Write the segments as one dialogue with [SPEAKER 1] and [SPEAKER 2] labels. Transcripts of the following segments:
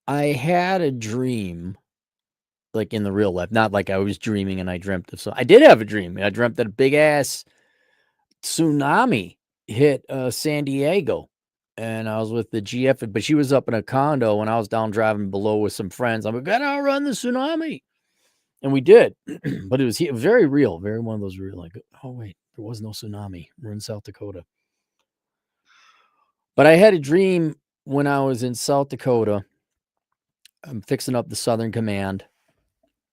[SPEAKER 1] I had a dream, like in the real life, not like I was dreaming and I dreamt of. So I did have a dream. I dreamt that a big ass tsunami hit San Diego, and I was with the GF, but she was up in a condo, and I was down driving below with some friends. I'm like, gotta outrun the tsunami, and we did. But it was very real, very one of those real. Like, oh wait, there was no tsunami. We're in South Dakota. But I had a dream when I was in South Dakota. I'm fixing up the Southern Command,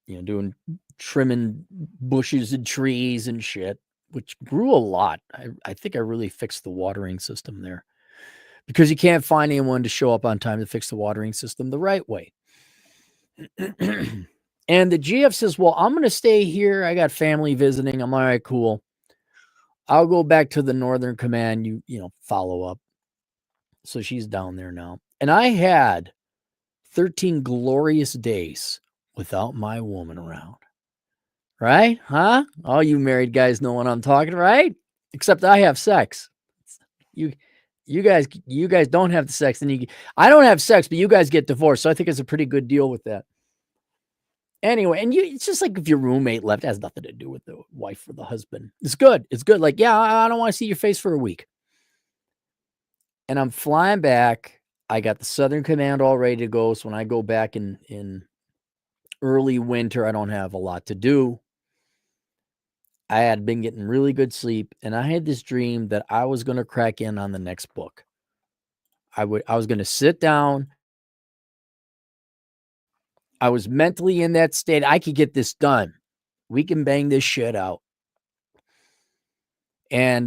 [SPEAKER 1] doing trimming bushes and trees and shit, which grew a lot. I think I really fixed the watering system there because you can't find anyone to show up on time to fix the watering system the right way. And the GF says, well, I'm going to stay here. I got family visiting. I'm all right, cool. I'll go back to the Northern Command. Follow up. So she's down there now. And I had 13 glorious days without my woman around. Right? Huh? All you married guys know what I'm talking, right? Except I have sex. You guys don't have the sex, and I don't have sex, but you guys get divorced. So I think it's a pretty good deal with that. Anyway, and it's just like if your roommate left, it has nothing to do with the wife or the husband. It's good. It's good. Like, yeah, I don't want to see your face for a week. And I'm flying back. I got the Southern Command all ready to go. So when I go back in early winter, I don't have a lot to do. I had been getting really good sleep, and I had this dream that I was going to crack in on the next book. I was going to sit down. I was mentally in that state. I could get this done. We can bang this shit out. And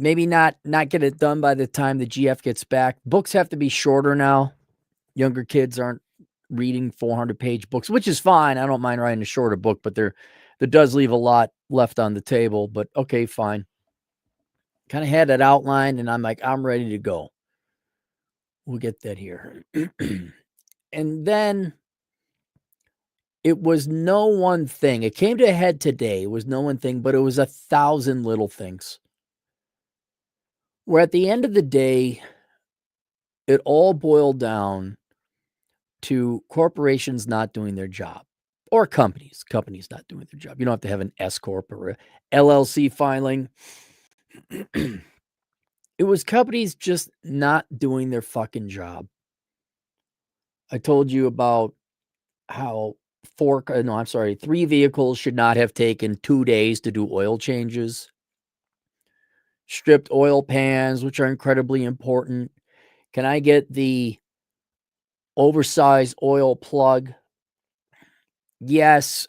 [SPEAKER 1] maybe not get it done by the time the GF gets back. Books have to be shorter now. Younger kids aren't reading 400-page books, which is fine. I don't mind writing a shorter book, but there does leave a lot left on the table. But okay, fine. Kind of had it outlined, and I'm like, I'm ready to go. We'll get that here. And then it was no one thing. It came to a head today. It was no one thing, but it was 1,000 little things. Where at the end of the day, it all boiled down to corporations not doing their job, or companies not doing their job. You don't have to have an S corp or a LLC filing. It was companies just not doing their fucking job. I told you about how 3 vehicles should not have taken 2 days to do oil changes. Stripped oil pans, which are incredibly important. Can I get the oversized oil plug? Yes,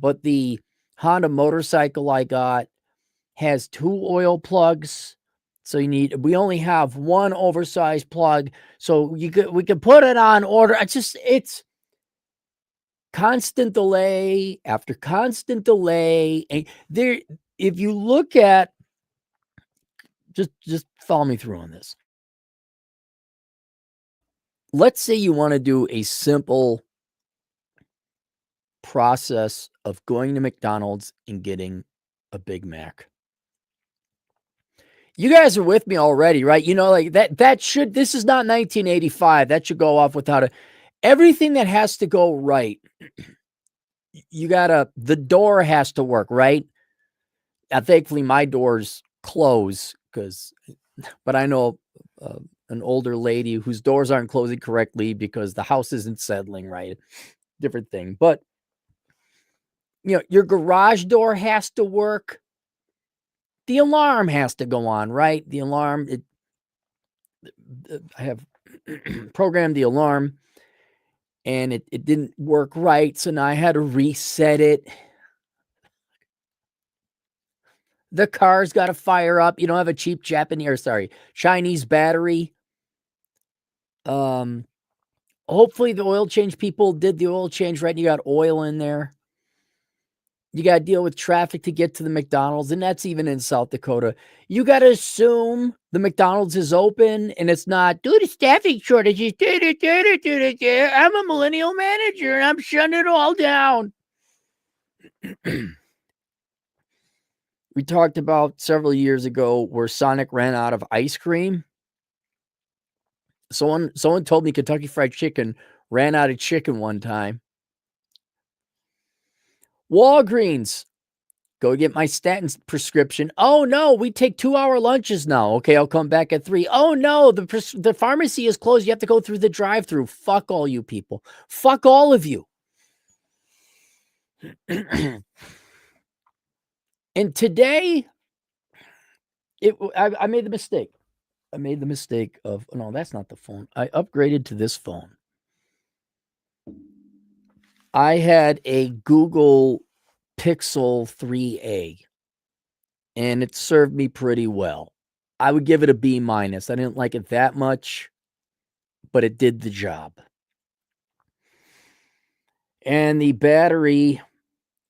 [SPEAKER 1] but the Honda motorcycle I got has 2 oil plugs. So we only have 1 oversized plug. So we could put it on order. It's constant delay after constant delay. And if you look at, just follow me through on this. Let's say you want to do a simple process of going to McDonald's and getting a Big Mac. You guys are with me already, right? Like this is not 1985. That should go off without everything that has to go right. The door has to work, right? Now, thankfully, my doors close but I know an older lady whose doors aren't closing correctly because the house isn't settling right. Different thing. But, your garage door has to work. The alarm has to go on, right? The alarm, I have programmed the alarm and it didn't work right. So now I had to reset it. The car's got to fire up. You don't have a cheap Chinese battery. Hopefully the oil change people did the oil change right. And you got oil in there. You got to deal with traffic to get to the McDonald's, and that's even in South Dakota. You got to assume the McDonald's is open, and it's not, due to staffing shortages. I'm a millennial manager, and I'm shutting it all down. We talked about several years ago where Sonic ran out of ice cream. Someone told me Kentucky Fried Chicken ran out of chicken one time. Walgreens, go get my statin prescription. Oh no, we take 2-hour lunches now. Okay, I'll come back at 3. Oh no, the pharmacy is closed. You have to go through the drive-through. Fuck all you people. Fuck all of you. And today, I made the mistake. I made the mistake of, no, that's not the phone. I upgraded to this phone. I had a Google Pixel 3A, and it served me pretty well. I would give it a B-. I didn't like it that much, but it did the job. And the battery,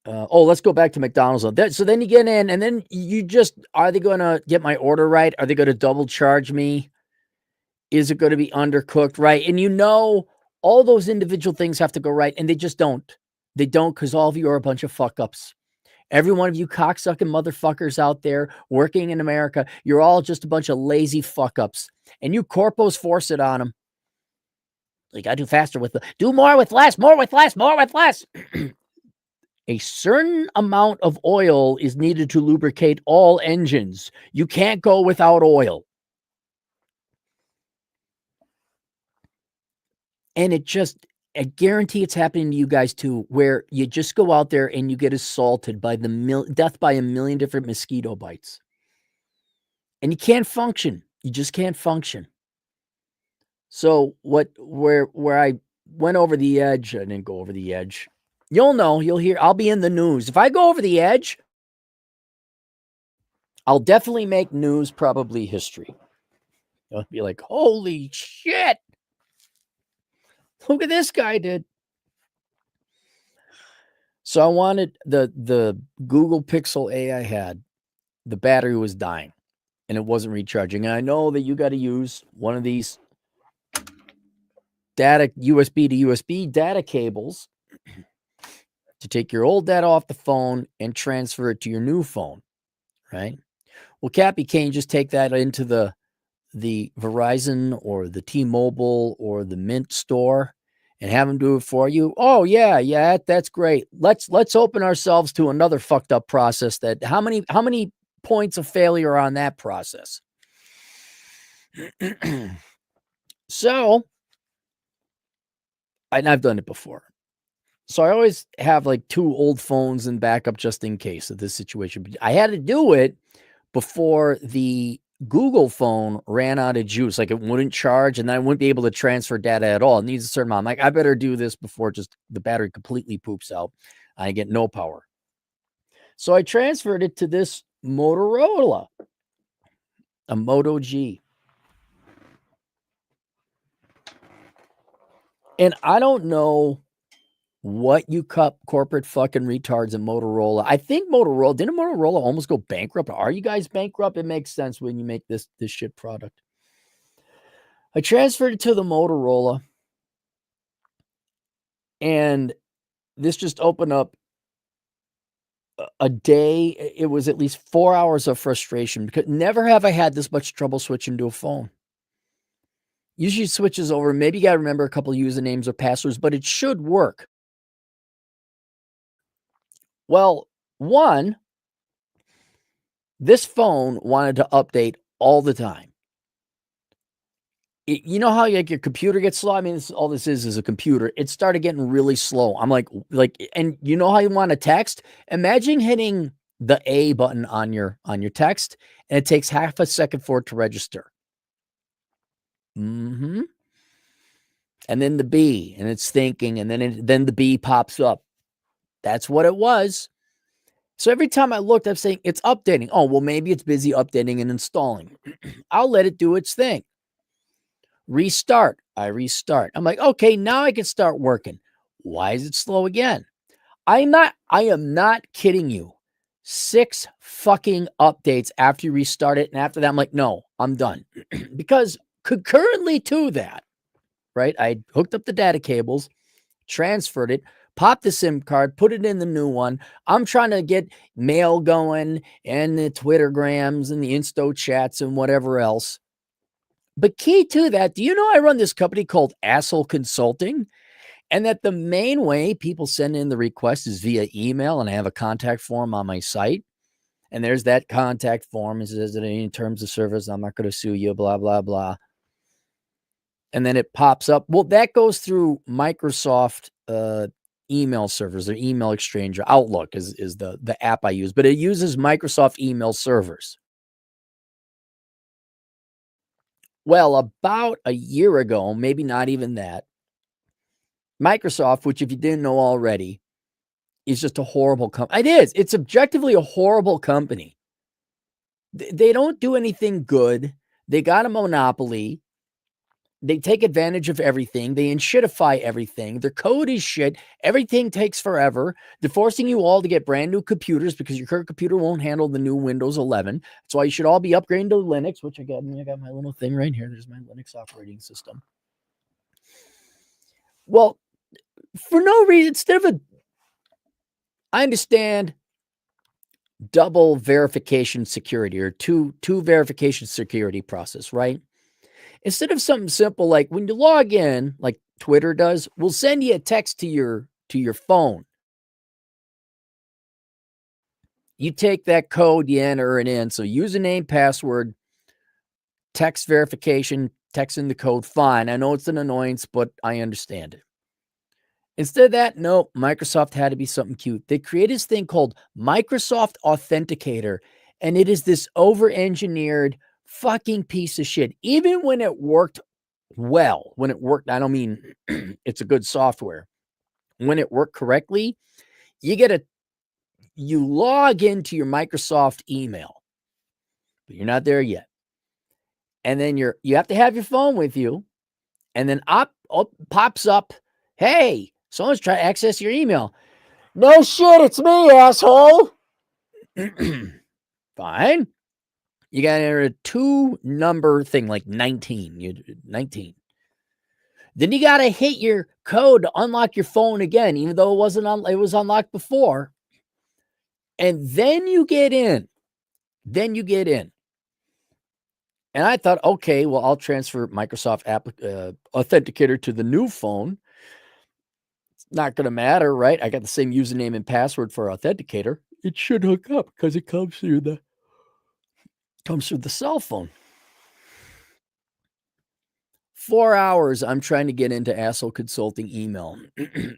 [SPEAKER 1] let's go back to McDonald's. So then you get in, and then you just, are they going to get my order right? Are they going to double charge me? Is it going to be undercooked right? And all those individual things have to go right, and they just don't. They don't, because all of you are a bunch of fuck-ups. Every one of you cocksucking motherfuckers out there working in America, you're all just a bunch of lazy fuck-ups. And you corpos force it on them. You got to do faster do more with less, more with less, more with less. A certain amount of oil is needed to lubricate all engines. You can't go without oil. And I guarantee it's happening to you guys too, where you just go out there and you get assaulted by death by a million different mosquito bites. And you can't function. You just can't function. So where I went over the edge, I didn't go over the edge. You'll know, you'll hear, I'll be in the news. If I go over the edge, I'll definitely make news, probably history. I'll be like, holy shit. Look at this guy did. So I wanted the Google Pixel A I had, the battery was dying and it wasn't recharging. And I know that you got to use one of these USB to USB data cables to take your old data off the phone and transfer it to your new phone, right? Well, Cappy can't just take that into the Verizon or the T-Mobile or the Mint store and have them do it for you. Oh yeah, that's great. Let's open ourselves to another fucked up process. That how many points of failure on that process? So, and I've done it before. So I always have like 2 old phones in backup just in case of this situation. But I had to do it before the Google phone ran out of juice. Like it wouldn't charge and then I wouldn't be able to transfer data at all. It needs a certain amount. I'm like, I better do this before just the battery completely poops out. I get no power. So I transferred it to this Motorola, a Moto G. And I don't know what you corporate fucking retards in Motorola. I think didn't Motorola almost go bankrupt? Are you guys bankrupt? It makes sense when you make this shit product. I transferred it to the Motorola and this just opened up a day. It was at least 4 hours of frustration because never have I had this much trouble switching to a phone. Usually it switches over. Maybe you got to remember a couple of usernames or passwords, but it should work. Well, one, this phone wanted to update all the time. You know how like your computer gets slow? I mean, all this is a computer. It started getting really slow. I'm like, and you know how you want to text? Imagine hitting the A button on your text, and it takes half a second for it to register. And then the B, and it's thinking, and then the B pops up. That's what it was. So every time I looked, I'm saying it's updating. Oh, well, maybe it's busy updating and installing. I'll let it do its thing. Restart. I restart. I'm like, okay, now I can start working. Why is it slow again? I am not kidding you. 6 fucking updates after you restart it. And after that, I'm like, no, I'm done. Because concurrently to that, right, I hooked up the data cables, transferred it, popped the SIM card, put it in the new one. I'm trying to get mail going and the Twittergrams and the Insto chats and whatever else. But key to that, do you know I run this company called Asshole Consulting? And that the main way people send in the request is via email, and I have a contact form on my site. And there's that contact form. It says that in terms of service, I'm not going to sue you, blah, blah, blah. And then it pops up. Well, that goes through Microsoft email servers, their email exchange. Outlook is the app I use, but it uses Microsoft email servers. Well, about a year ago, maybe not even that, Microsoft, which if you didn't know already, is just a horrible company. It is. It's objectively a horrible company. They don't do anything good. They got a monopoly. They take advantage of everything. They enshitify everything. Their code is shit. Everything takes forever. They're forcing you all to get brand new computers because your current computer won't handle the new Windows 11. That's why you should all be upgrading to Linux, which I got my little thing right here. There's my Linux operating system. Well, for no reason, I understand double verification security or two verification security process, right? Instead of something simple like when you log in, like Twitter does, we'll send you a text to your phone. You take that code, you enter it in. So username, password, text verification, text in the code, fine. I know it's an annoyance, but I understand it. Instead of that, no, Microsoft had to be something cute. They created this thing called Microsoft Authenticator, and it is this over-engineered fucking piece of shit. Even when it worked well, I don't mean it's a good software. When it worked correctly, you log into your Microsoft email, but you're not there yet. And then you have to have your phone with you, and then pops up, hey, someone's trying to access your email. No shit, it's me, asshole. Fine. You got to enter a 2-number thing like 19. 19. Then you got to hit your code to unlock your phone again, even though it was unlocked before. And then you get in. And I thought, okay, well, I'll transfer Microsoft Authenticator to the new phone. It's not going to matter, right? I got the same username and password for Authenticator. It should hook up because it comes through the cell phone. 4 hours I'm trying to get into Asshole Consulting email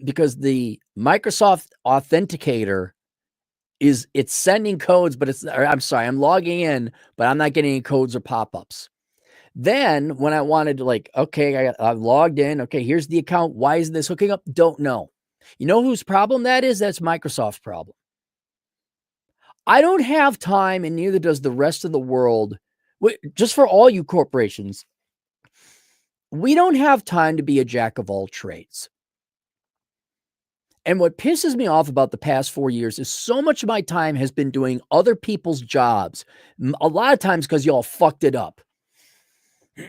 [SPEAKER 1] because the Microsoft Authenticator it's sending codes, but I'm logging in, but I'm not getting any codes or pop-ups. Then when I wanted to okay, I logged in. Okay, here's the account. Why isn't this hooking up? Don't know. You know whose problem that is? That's Microsoft's problem. I don't have time, and neither does the rest of the world. Just for all you corporations, we don't have time to be a jack of all trades. And what pisses me off about the past 4 years is so much of my time has been doing other people's jobs. A lot of times because y'all fucked it up.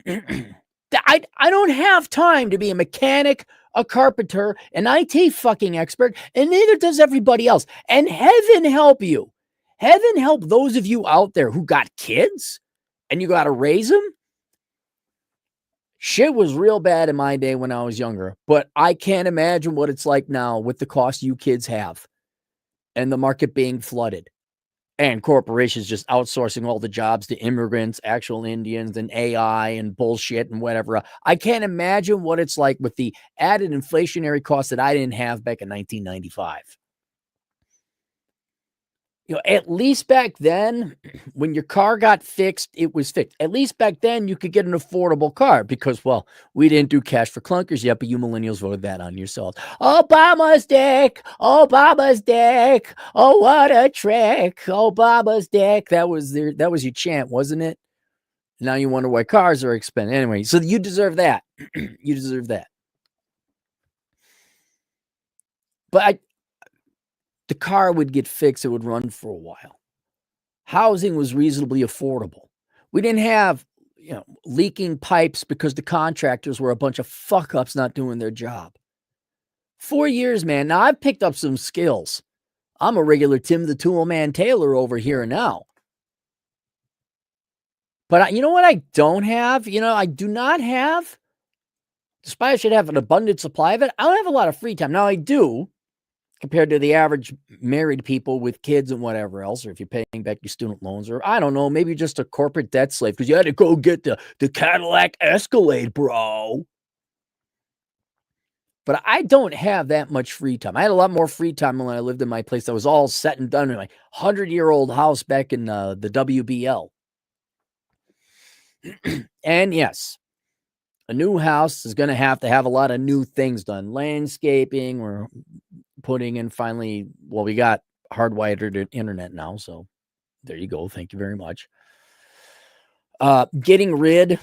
[SPEAKER 1] I don't have time to be a mechanic, a carpenter, an IT fucking expert, and neither does everybody else. And heaven help you. Heaven help those of you out there who got kids and you got to raise them. Shit was real bad in my day when I was younger, but I can't imagine what it's like now with the cost you kids have and the market being flooded and corporations just outsourcing all the jobs to immigrants, actual Indians, and AI and bullshit and whatever. I can't imagine what it's like with the added inflationary costs that I didn't have back in 1995. At least back then, when your car got fixed, it was fixed. At least back then, you could get an affordable car because, well, we didn't do cash for clunkers yet, but you millennials voted that on yourselves. Obama's dick. Oh, what a trick. Obama's dick. That was your chant, wasn't it? Now you wonder why cars are expensive. Anyway, so you deserve that. You deserve that. But the car would get fixed. It would run for a while. Housing was reasonably affordable. We didn't have, leaking pipes because the contractors were a bunch of fuck-ups not doing their job. 4 years, man. Now, I've picked up some skills. I'm a regular Tim the Tool Man Taylor over here now. But you know what I don't have? I do not have, despite I should have an abundant supply of it, I don't have a lot of free time. Now I do, compared to the average married people with kids and whatever else, or if you're paying back your student loans, or I don't know, maybe just a corporate debt slave because you had to go get the Cadillac Escalade, bro. But I don't have that much free time. I had a lot more free time when I lived in my place that was all set and done in my 100-year-old house back in the WBL. And yes, a new house is going to have a lot of new things done. Landscaping, we're putting in finally, well, we got hardwired internet now, so there you go. Thank you very much. Getting rid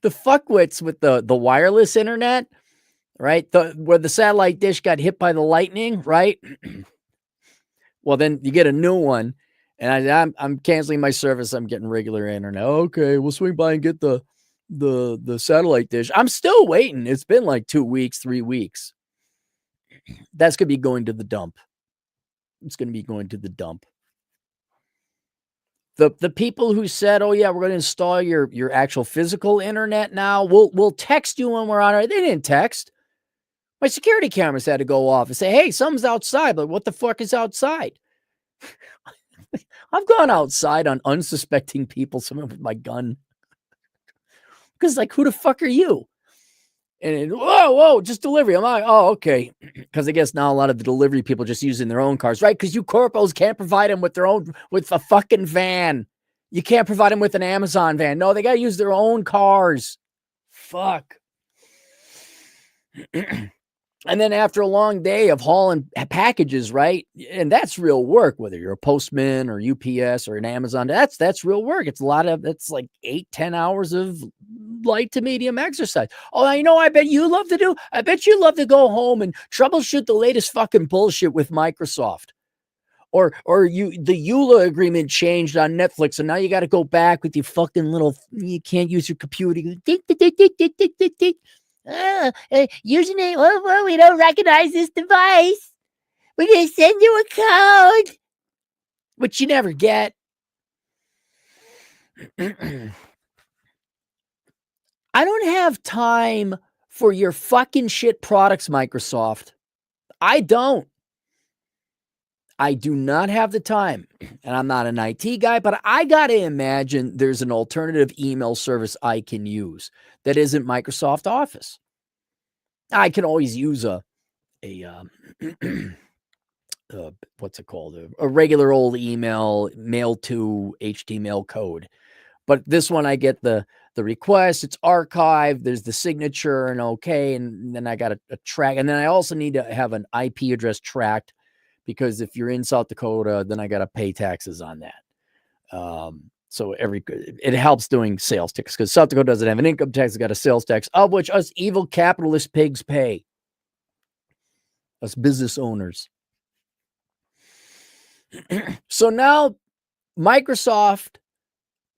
[SPEAKER 1] the fuckwits with the wireless internet, right? Where the satellite dish got hit by the lightning, right? Well, then you get a new one, and I'm canceling my service. I'm getting regular internet. Okay, we'll swing by and get the satellite dish. I'm still waiting. It's been like 2 weeks, 3 weeks. That's gonna be going to the dump. It's gonna be going to the dump. The people who said, "Oh yeah, we're going to install your actual physical internet now. We'll text you when we're on it." They didn't text. My security cameras had to go off and say, "Hey, something's outside." But what the fuck is outside? I've gone outside on unsuspecting people, someone with my gun. Because like, who the fuck are you? And whoa, just delivery. I'm like, oh, okay. Because I guess now a lot of the delivery people are just using their own cars, right? Because you corpos can't provide them with with a fucking van. You can't provide them with an Amazon van. No, they got to use their own cars. Fuck. And then after a long day of hauling packages, right? And that's real work, whether you're a postman or UPS or an Amazon, that's real work. It's like 8-10 hours of light to medium exercise. Oh, I bet you love to go home and troubleshoot the latest fucking bullshit with Microsoft. Or the EULA agreement changed on Netflix, and now you got to go back with your fucking you can't use your computer. Username, well, we don't recognize this device. We're going to send you a code. Which you never get. I don't have time for your fucking shit products, Microsoft. I don't. I do not have the time. And I'm not an IT guy, but I got to imagine there's an alternative email service I can use that isn't Microsoft Office. I can always use what's it called? A regular old email, mail to HTML code. But this one, I get the request, it's archived, there's the signature and okay. And then I got a track. And then I also need to have an IP address tracked, because if you're in South Dakota, then I got to pay taxes on that. So it helps doing sales tax, because South Dakota doesn't have an income tax. It's got a sales tax, of which us evil capitalist pigs pay. Us business owners. So now Microsoft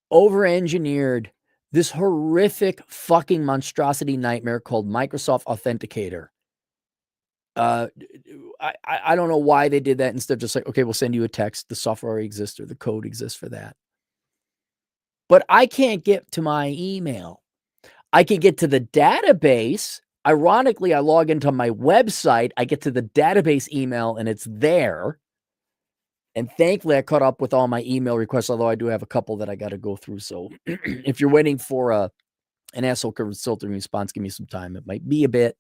[SPEAKER 1] over-engineered this horrific fucking monstrosity nightmare called Microsoft Authenticator. I don't know why they did that instead of just like, okay, we'll send you a text. The software already exists, or the code exists for that. But I can't get to my email. I can get to the database. Ironically, I log into my website. I get to the database email and it's there. And thankfully, I caught up with all my email requests, although I do have a couple that I got to go through. So if you're waiting for an asshole consulting response, give me some time. It might be a bit.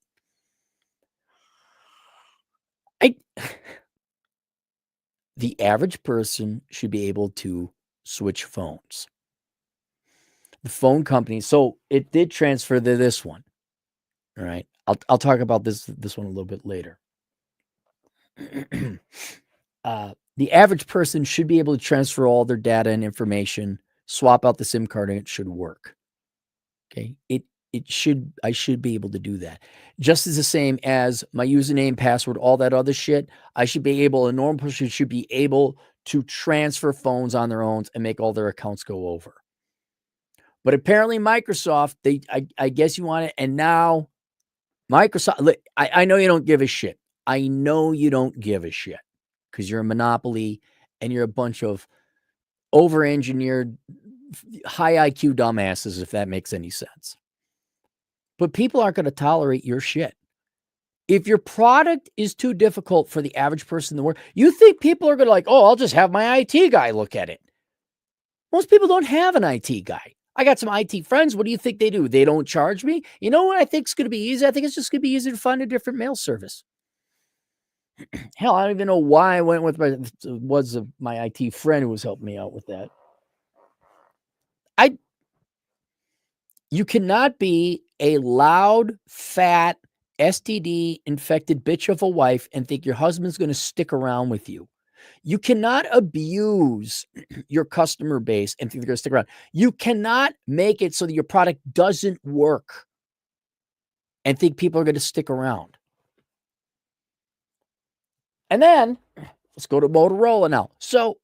[SPEAKER 1] The average person should be able to switch phones. The phone company, so it did transfer to this one. All right. I'll talk about this one a little bit later. The average person should be able to transfer all their data and information, swap out the SIM card, and it should work. Okay. I should be able to do that. Just as the same as my username, password, all that other shit. A normal person should be able to transfer phones on their own and make all their accounts go over. But apparently Microsoft, I guess you want it. And now Microsoft, I know you don't give a shit. I know you don't give a shit because you're a monopoly and you're a bunch of over-engineered, high IQ dumbasses, if that makes any sense. But people aren't going to tolerate your shit. If your product is too difficult for the average person in the world, you think people are going to like, oh, I'll just have my IT guy look at it. Most people don't have an IT guy. I got some IT friends. What do you think they do? They don't charge me. You know what I think is going to be easy? I think it's just going to be easier to find a different mail service. Hell, I don't even know why I went with my IT friend who was helping me out with that. You cannot be a loud, fat, STD infected bitch of a wife and think your husband's going to stick around with you. You cannot abuse your customer base and think they're going to stick around. You cannot make it so that your product doesn't work and think people are going to stick around. And then let's go to Motorola now. So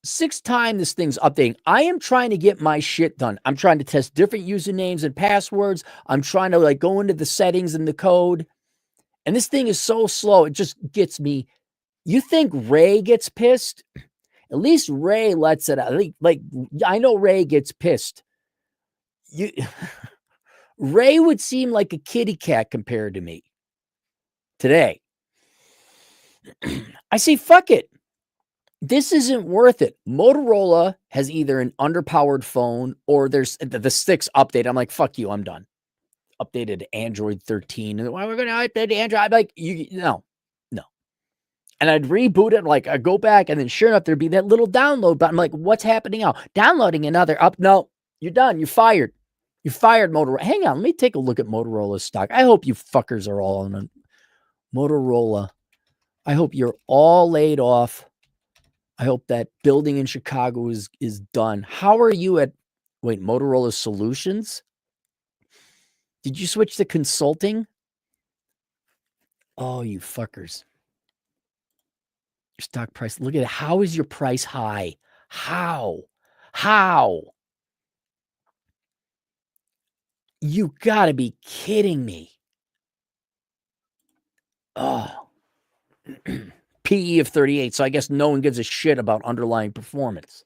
[SPEAKER 1] 6th time this thing's updating. I am trying to get my shit done. I'm trying to test different usernames and passwords. I'm trying to like go into the settings and the code. And this thing is so slow. It just gets me. You think Ray gets pissed? At least Ray lets it out. Like I know Ray gets pissed. Ray would seem like a kitty cat compared to me today. I say, fuck it. This isn't worth it. Motorola has either an underpowered phone or there's the 6 update. I'm like, fuck you, I'm done. Updated to Android 13. And why we're going to update to Android? I'm like, no. And I'd reboot it. Like, I'd go back and then sure enough, there'd be that little download button. I'm like, what's happening now? Downloading another up. No, you're done. You're fired. You're fired, Motorola. Hang on. Let me take a look at Motorola's stock. I hope you fuckers are all on Motorola. I hope you're all laid off. I hope that building in Chicago is done. How are you at, Motorola Solutions? Did you switch to consulting? Oh, you fuckers. Your stock price, look at it. How is your price high? How? You gotta be kidding me. Oh. PE of 38, so I guess no one gives a shit about underlying performance.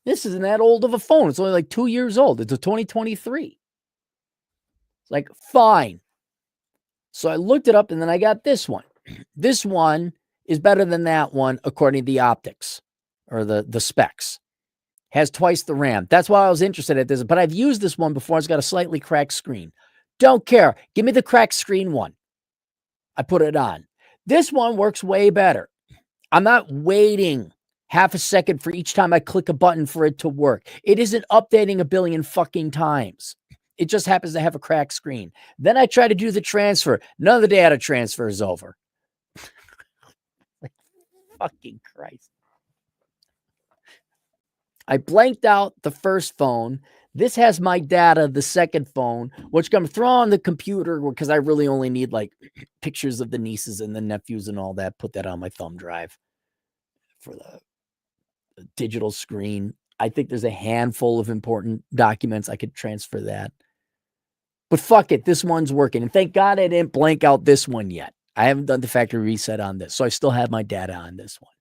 [SPEAKER 1] This isn't that old of a phone. It's only like 2 years old. It's a 2023. It's like, fine. So I looked it up and then I got this one. This one is better than that one according to the optics or the specs. Has twice the RAM. That's why I was interested in this, but I've used this one before. It's got a slightly cracked screen. Don't care. Give me the cracked screen one. I put it on. This one works way better. I'm not waiting half a second for each time I click a button for it to work. It isn't updating a billion fucking times. It just happens to have a cracked screen. Then I try to do the transfer. None of the data transfer is over. Like, fucking Christ. I blanked out the first phone. This has my data, the second phone, which I'm going to throw on the computer because I really only need like pictures of the nieces and the nephews and all that. Put that on my thumb drive for the digital screen. I think there's a handful of important documents. I could transfer that. But fuck it, this one's working. And thank God I didn't blank out this one yet. I haven't done the factory reset on this. So I still have my data on this one.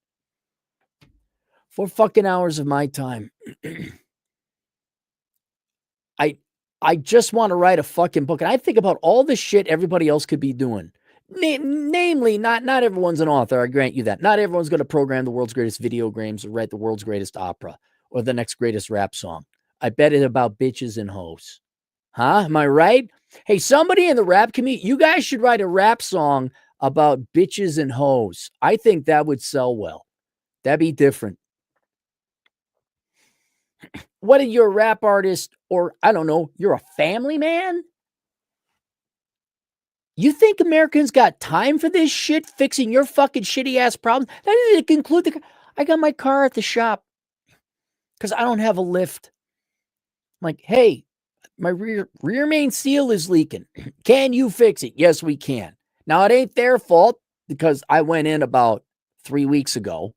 [SPEAKER 1] 4 fucking hours of my time. I just want to write a fucking book. And I think about all the shit everybody else could be doing. Namely, not everyone's an author. I grant you that. Not everyone's going to program the world's greatest video games or write the world's greatest opera or the next greatest rap song. I bet it's about bitches and hoes. Huh? Am I right? Hey, somebody in the rap community, you guys should write a rap song about bitches and hoes. I think that would sell well. That'd be different. What are you, a rap artist or I don't know, you're a family man? You think Americans got time for this shit, fixing your fucking shitty ass problems? That doesn't include I got my car at the shop because I don't have a lift. I'm like, hey, my rear main seal is leaking. Can you fix it? Yes, we can. Now, it ain't their fault because I went in about 3 weeks ago,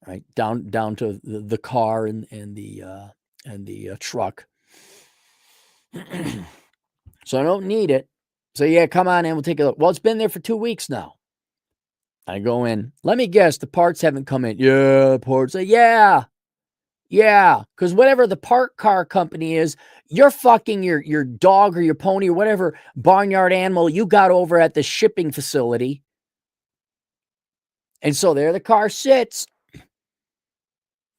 [SPEAKER 1] right? Down to the car and the truck. So I don't need it. So yeah, come on in. We'll take a look. Well, it's been there for 2 weeks now. I go in. Let me guess, the parts haven't come in. Yeah, parts. Yeah. Because whatever the park car company is, you're fucking your dog or your pony or whatever barnyard animal you got over at the shipping facility. And so there the car sits.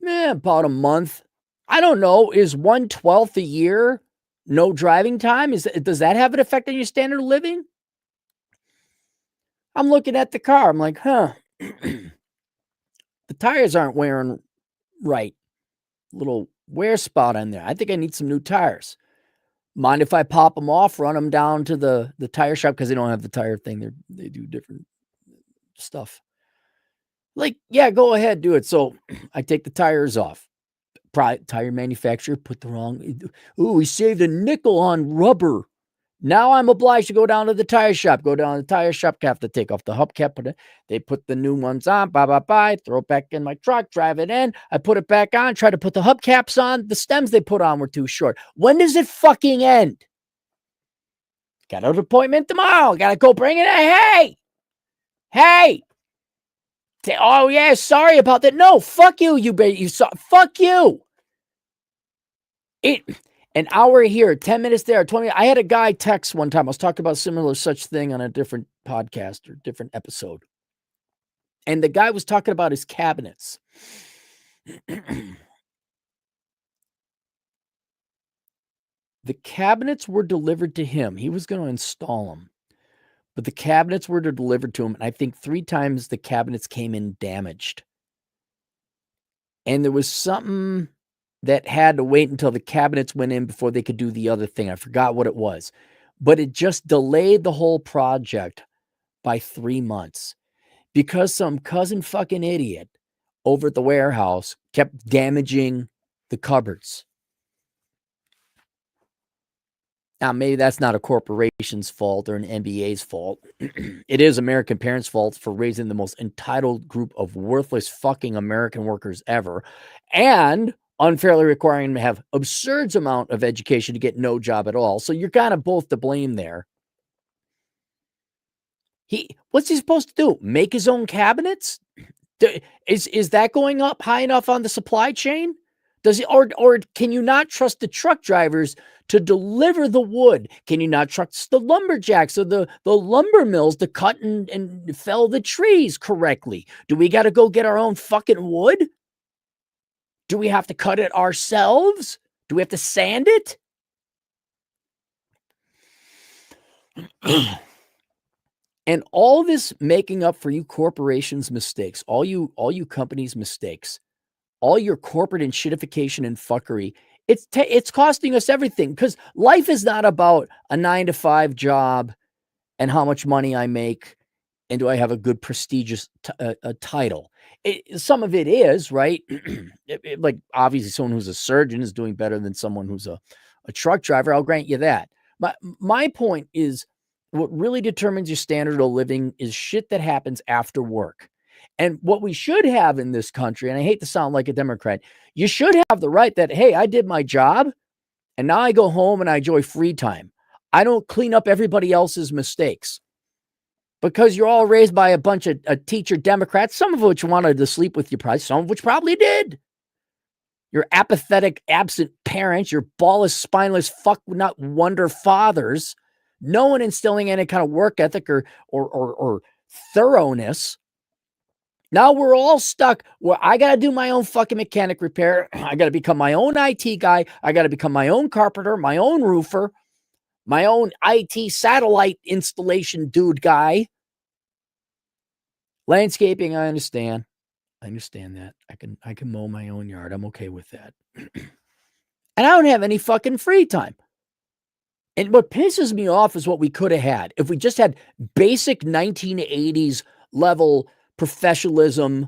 [SPEAKER 1] About a month. I don't know. Is 1/12 a year no driving time? Does that have an effect on your standard of living? I'm looking at the car. I'm like, huh. The tires aren't wearing right. Little wear spot on there. I think I need some new tires. Mind if I pop them off, run them down to the tire shop because they don't have the tire thing. They do different stuff. Like, yeah, go ahead, do it. So I take the tires off. Tire manufacturer put the wrong. Ooh, we saved a nickel on rubber. Now I'm obliged to go down to the tire shop. Go down to the tire shop, have to take off the hubcap. They put the new ones on, throw it back in my truck, drive it in. I put it back on, try to put the hubcaps on. The stems they put on were too short. When does it fucking end? Got an appointment tomorrow. Got to go bring it in. Hey. Oh, yeah, sorry about that. No, fuck you, fuck you. An hour here, 10 minutes there, 20. I had a guy text one time. I was talking about similar such thing on a different podcast or different episode. And the guy was talking about his cabinets. The cabinets were delivered to him. He was going to install them. But the cabinets were delivered to him. And I think 3 times the cabinets came in damaged. And there was something that had to wait until the cabinets went in before they could do the other thing. I forgot what it was. But it just delayed the whole project by 3 months because some cousin fucking idiot over at the warehouse kept damaging the cupboards. Now, maybe that's not a corporation's fault or an MBA's fault. It is American parents' fault for raising the most entitled group of worthless fucking American workers ever and unfairly requiring them to have absurd amount of education to get no job at all. So you're kind of both to blame there. What's he supposed to do? Make his own cabinets? Is that going up high enough on the supply chain? Does it, or can you not trust the truck drivers to deliver the wood? Can you not trust the lumberjacks or the lumber mills to cut and fell the trees correctly? Do we got to go get our own fucking wood? Do we have to cut it ourselves? Do we have to sand it? And all this making up for you corporations' mistakes, all you companies' mistakes, all your corporate enshifitication and fuckery, it's costing us everything because life is not about a 9-to-5 job and how much money I make and do I have a good prestigious title. Some of it is, right? Like obviously someone who's a surgeon is doing better than someone who's a truck driver. I'll grant you that. My point is what really determines your standard of living is shit that happens after work. And what we should have in this country, and I hate to sound like a Democrat, you should have the right that, hey, I did my job and now I go home and I enjoy free time. I don't clean up everybody else's mistakes because you're all raised by a bunch of teacher Democrats, some of which wanted to sleep with you, probably, some of which probably did. Your apathetic, absent parents, your ballless, spineless, fuck not wonder fathers, no one instilling any kind of work ethic or thoroughness. Now we're all stuck where I got to do my own fucking mechanic repair. I got to become my own IT guy. I got to become my own carpenter, my own roofer, my own IT satellite installation dude guy. Landscaping, I understand. I understand that. I can mow my own yard. I'm okay with that. And I don't have any fucking free time. And what pisses me off is what we could have had. If we just had basic 1980s level professionalism,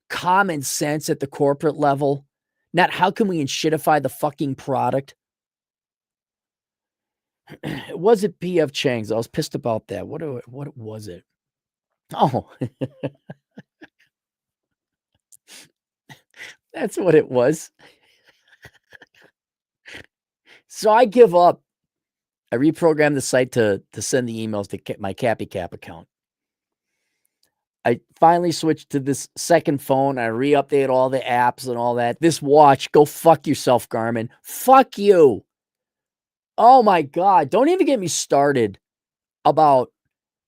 [SPEAKER 1] common sense at the corporate level, not how can we enshitify the fucking product? It wasn't P.F. Chang's. I was pissed about that. What was it? Oh, that's what it was. So I give up. I reprogrammed the site to send the emails to my Cappy Cap account. I finally switched to this second phone. I re-update all the apps and all that. This watch, go fuck yourself, Garmin. Fuck you. Oh my God. Don't even get me started about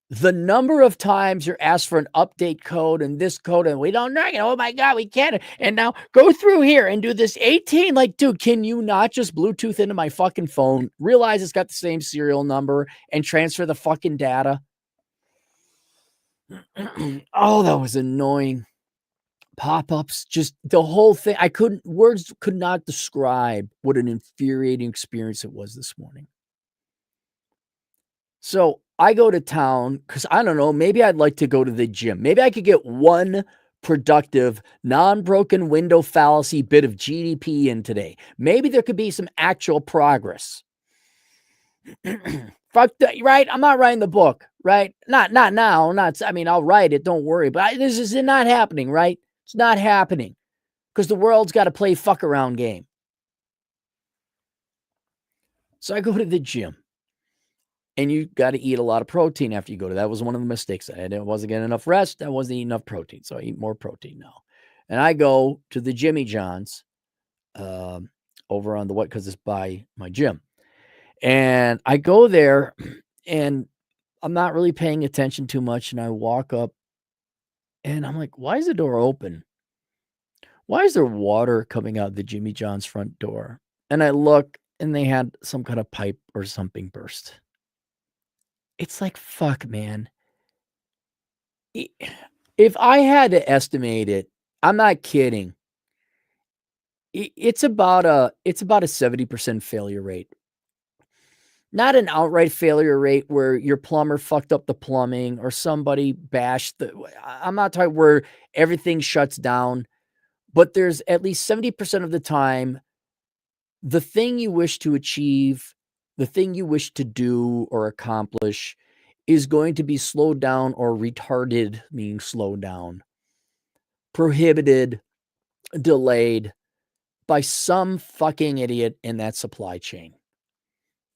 [SPEAKER 1] the number of times you're asked for an update code and this code, and we don't know, oh my God, we can't. And now go through here and do this 18. Like, dude, can you not just Bluetooth into my fucking phone, realize it's got the same serial number, and transfer the fucking data? Oh, that was annoying. Pop-ups, just the whole thing. Words could not describe what an infuriating experience it was this morning. So I go to town because I don't know, maybe I'd like to go to the gym. Maybe I could get one productive, non-broken window fallacy bit of GDP in today. Maybe there could be some actual progress. Fuck that, right? I'm not writing the book, right? Not now. I'll write it, don't worry. But this is not happening, right? It's not happening because the world's got to play fuck around game. So I go to the gym. And you got to eat a lot of protein after you go to that. Was one of the mistakes I had. I wasn't getting enough rest. I wasn't eating enough protein. So I eat more protein now. And I go to the Jimmy John's over on the what, because it's by my gym. And I go there and I'm not really paying attention too much. And I walk up and I'm like, why is the door open? Why is there water coming out the Jimmy John's front door? And I look and they had some kind of pipe or something burst. It's like, fuck, man. If I had to estimate it, I'm not kidding. It's about a 70% failure rate. Not an outright failure rate where your plumber fucked up the plumbing or somebody bashed I'm not talking where everything shuts down, but there's at least 70% of the time, the thing you wish to achieve, the thing you wish to do or accomplish is going to be slowed down or retarded, meaning slowed down, prohibited, delayed by some fucking idiot in that supply chain.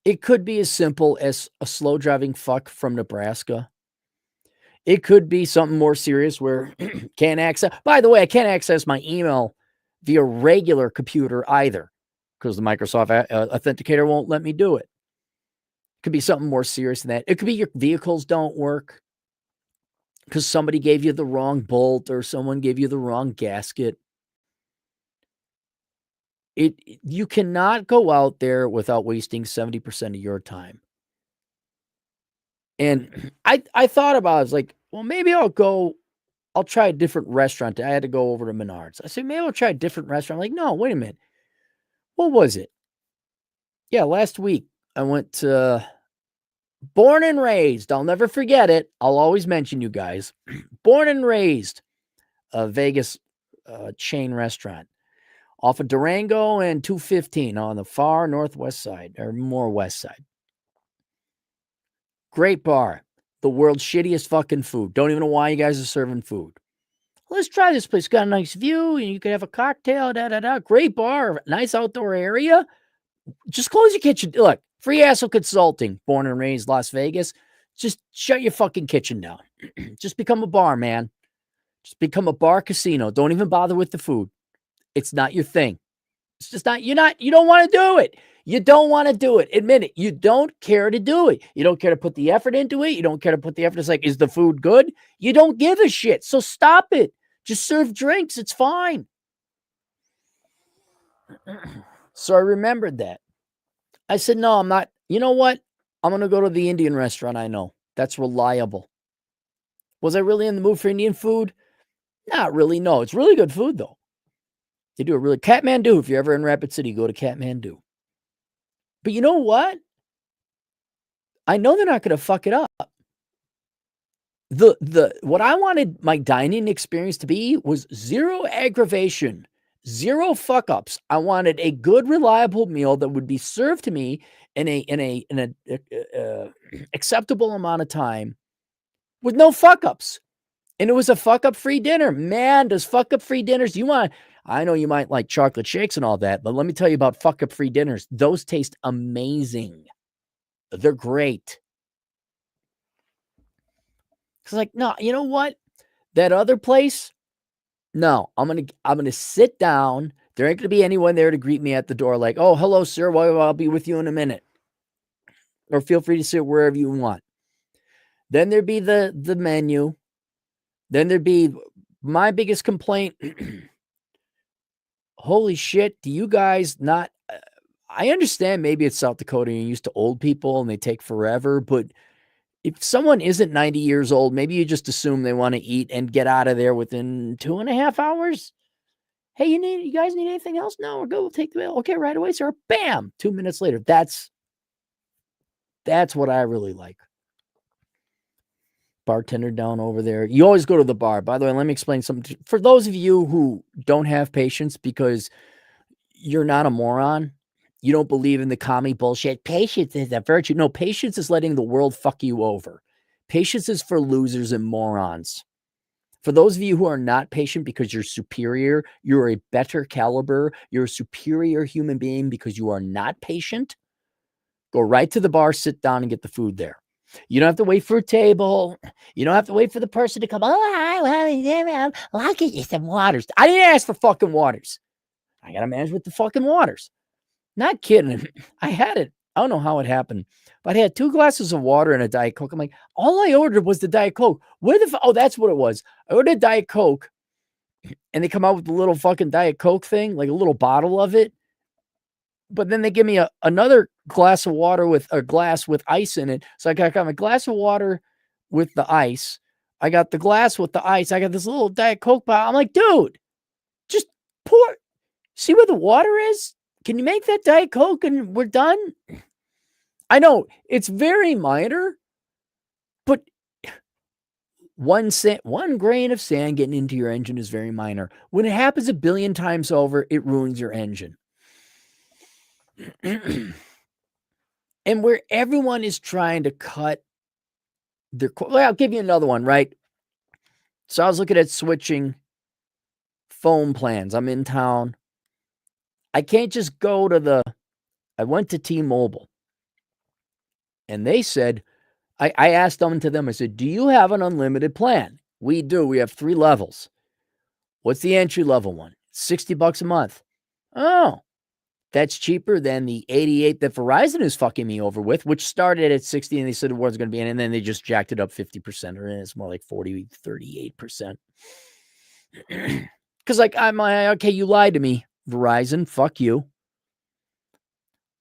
[SPEAKER 1] It could be as simple as a slow driving fuck from Nebraska. It could be something more serious where can't access. By the way, I can't access my email via regular computer either because the Microsoft Authenticator won't let me do it. Could be something more serious than that. It could be your vehicles don't work because somebody gave you the wrong bolt or someone gave you the wrong gasket. You cannot go out there without wasting 70% of your time. And I thought about it. I was like, well, maybe I'll try a different restaurant. I had to go over to Menards. I said, maybe I'll try a different restaurant. I'm like, no, wait a minute. What was it? Yeah, last week I went to Born and Raised. I'll never forget it. I'll always mention you guys. Born and Raised, a Vegas chain restaurant off of Durango and 215 on the far northwest side, or more west side. Great bar. The world's shittiest fucking food. Don't even know why you guys are serving food. Let's try this place. Got a nice view, and you could have a cocktail, Great bar, nice outdoor area. Just close your kitchen. Look, free asshole consulting, Born and Raised Las Vegas. Just shut your fucking kitchen down. Just become a bar, man. Just become a bar casino. Don't even bother with the food. It's not your thing. It's just not, you don't want to do it. You don't want to do it. Admit it. You don't care to do it. You don't care to put the effort into it. You don't care to put the effort. It's like, is the food good? You don't give a shit. So stop it. Just serve drinks. It's fine. So I remembered that. I said, no, I'm not. You know what? I'm going to go to the Indian restaurant I know. That's reliable. Was I really in the mood for Indian food? Not really, no. It's really good food, though. They do a really... Kathmandu, if you're ever in Rapid City, go to Kathmandu. But you know what? I know they're not going to fuck it up. What I wanted my dining experience to be was zero aggravation, zero fuck ups. I wanted a good, reliable meal that would be served to me in a acceptable amount of time with no fuck ups. And it was a fuck up free dinner. Man, does fuck up free dinners. I know you might like chocolate shakes and all that, but let me tell you about fuck up free dinners. Those taste amazing. They're great. It's like, no, you know what? That other place, no, I'm gonna sit down. There ain't gonna be anyone there to greet me at the door like, oh, hello, sir. Well, I'll be with you in a minute. Or feel free to sit wherever you want. Then there'd be the menu. Then there'd be my biggest complaint. Holy shit, do you guys not I understand maybe it's South Dakota and you're used to old people and they take forever, but if someone isn't 90 years old, maybe you just assume they want to eat and get out of there within 2.5 hours. Hey, you guys need anything else? No, we're good. We'll take the bill. Okay, right away, sir. Bam. 2 minutes later. That's what I really like. Bartender down over there. You always go to the bar. By the way, let me explain something. For those of you who don't have patience because you're not a moron, you don't believe in the commie bullshit. Patience is a virtue. No, patience is letting the world fuck you over. Patience is for losers and morons. For those of you who are not patient because you're superior, you're a better caliber, you're a superior human being because you are not patient, go right to the bar, sit down, and get the food there. You don't have to wait for a table. You don't have to wait for the person to come. Oh, I'll get you some waters. I didn't ask for fucking waters. I got to manage with the fucking waters. Not kidding. I had it. I don't know how it happened, but I had 2 glasses of water and a Diet Coke. I'm like, all I ordered was the Diet Coke. Where the oh, that's what it was. I ordered Diet Coke, and they come out with the little fucking Diet Coke thing, like a little bottle of it. But then they give me another glass of water with a glass with ice in it. So I got my glass of water with the ice. I got the glass with the ice. I got this little Diet Coke bottle. I'm like, dude, just pour. See where the water is? Can you make that Diet Coke and we're done? I know it's very minor, but one grain of sand getting into your engine is very minor. When it happens 1 billion times over, it ruins your engine. And where everyone is trying to cut their, well, I'll give you another one, right? So I was looking at switching phone plans. I'm in town. I can't just go to I went to T-Mobile and they said, I asked them to them, I said, do you have an unlimited plan? We do. We have 3 levels. What's the entry level one? $60 a month. Oh, that's cheaper than the 88 that Verizon is fucking me over with, which started at 60 and they said it wasn't going to be in, and then they just jacked it up 50%, or it's more like 40, 38%. Because like, I'm like, okay, you lied to me, Verizon, fuck you.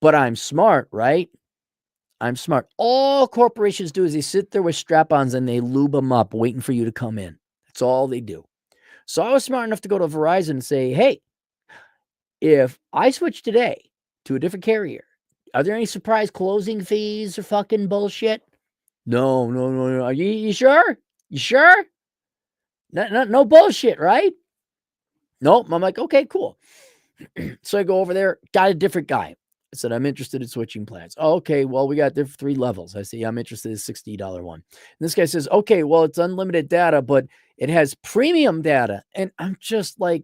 [SPEAKER 1] But I'm smart, right? I'm smart. All corporations do is they sit there with strap-ons and they lube them up waiting for you to come in. That's all they do. So I was smart enough to go to Verizon and say, hey, if I switch today to a different carrier, are there any surprise closing fees or fucking bullshit? No. Are you sure? You sure? No bullshit, right? Nope. I'm like, okay, cool. So I go over there, got a different guy. I said, I'm interested in switching plans. Oh, okay, well, we got 3 levels. I say, I'm interested in the $60 one. And this guy says, okay, well, it's unlimited data, but it has premium data. And I'm just like,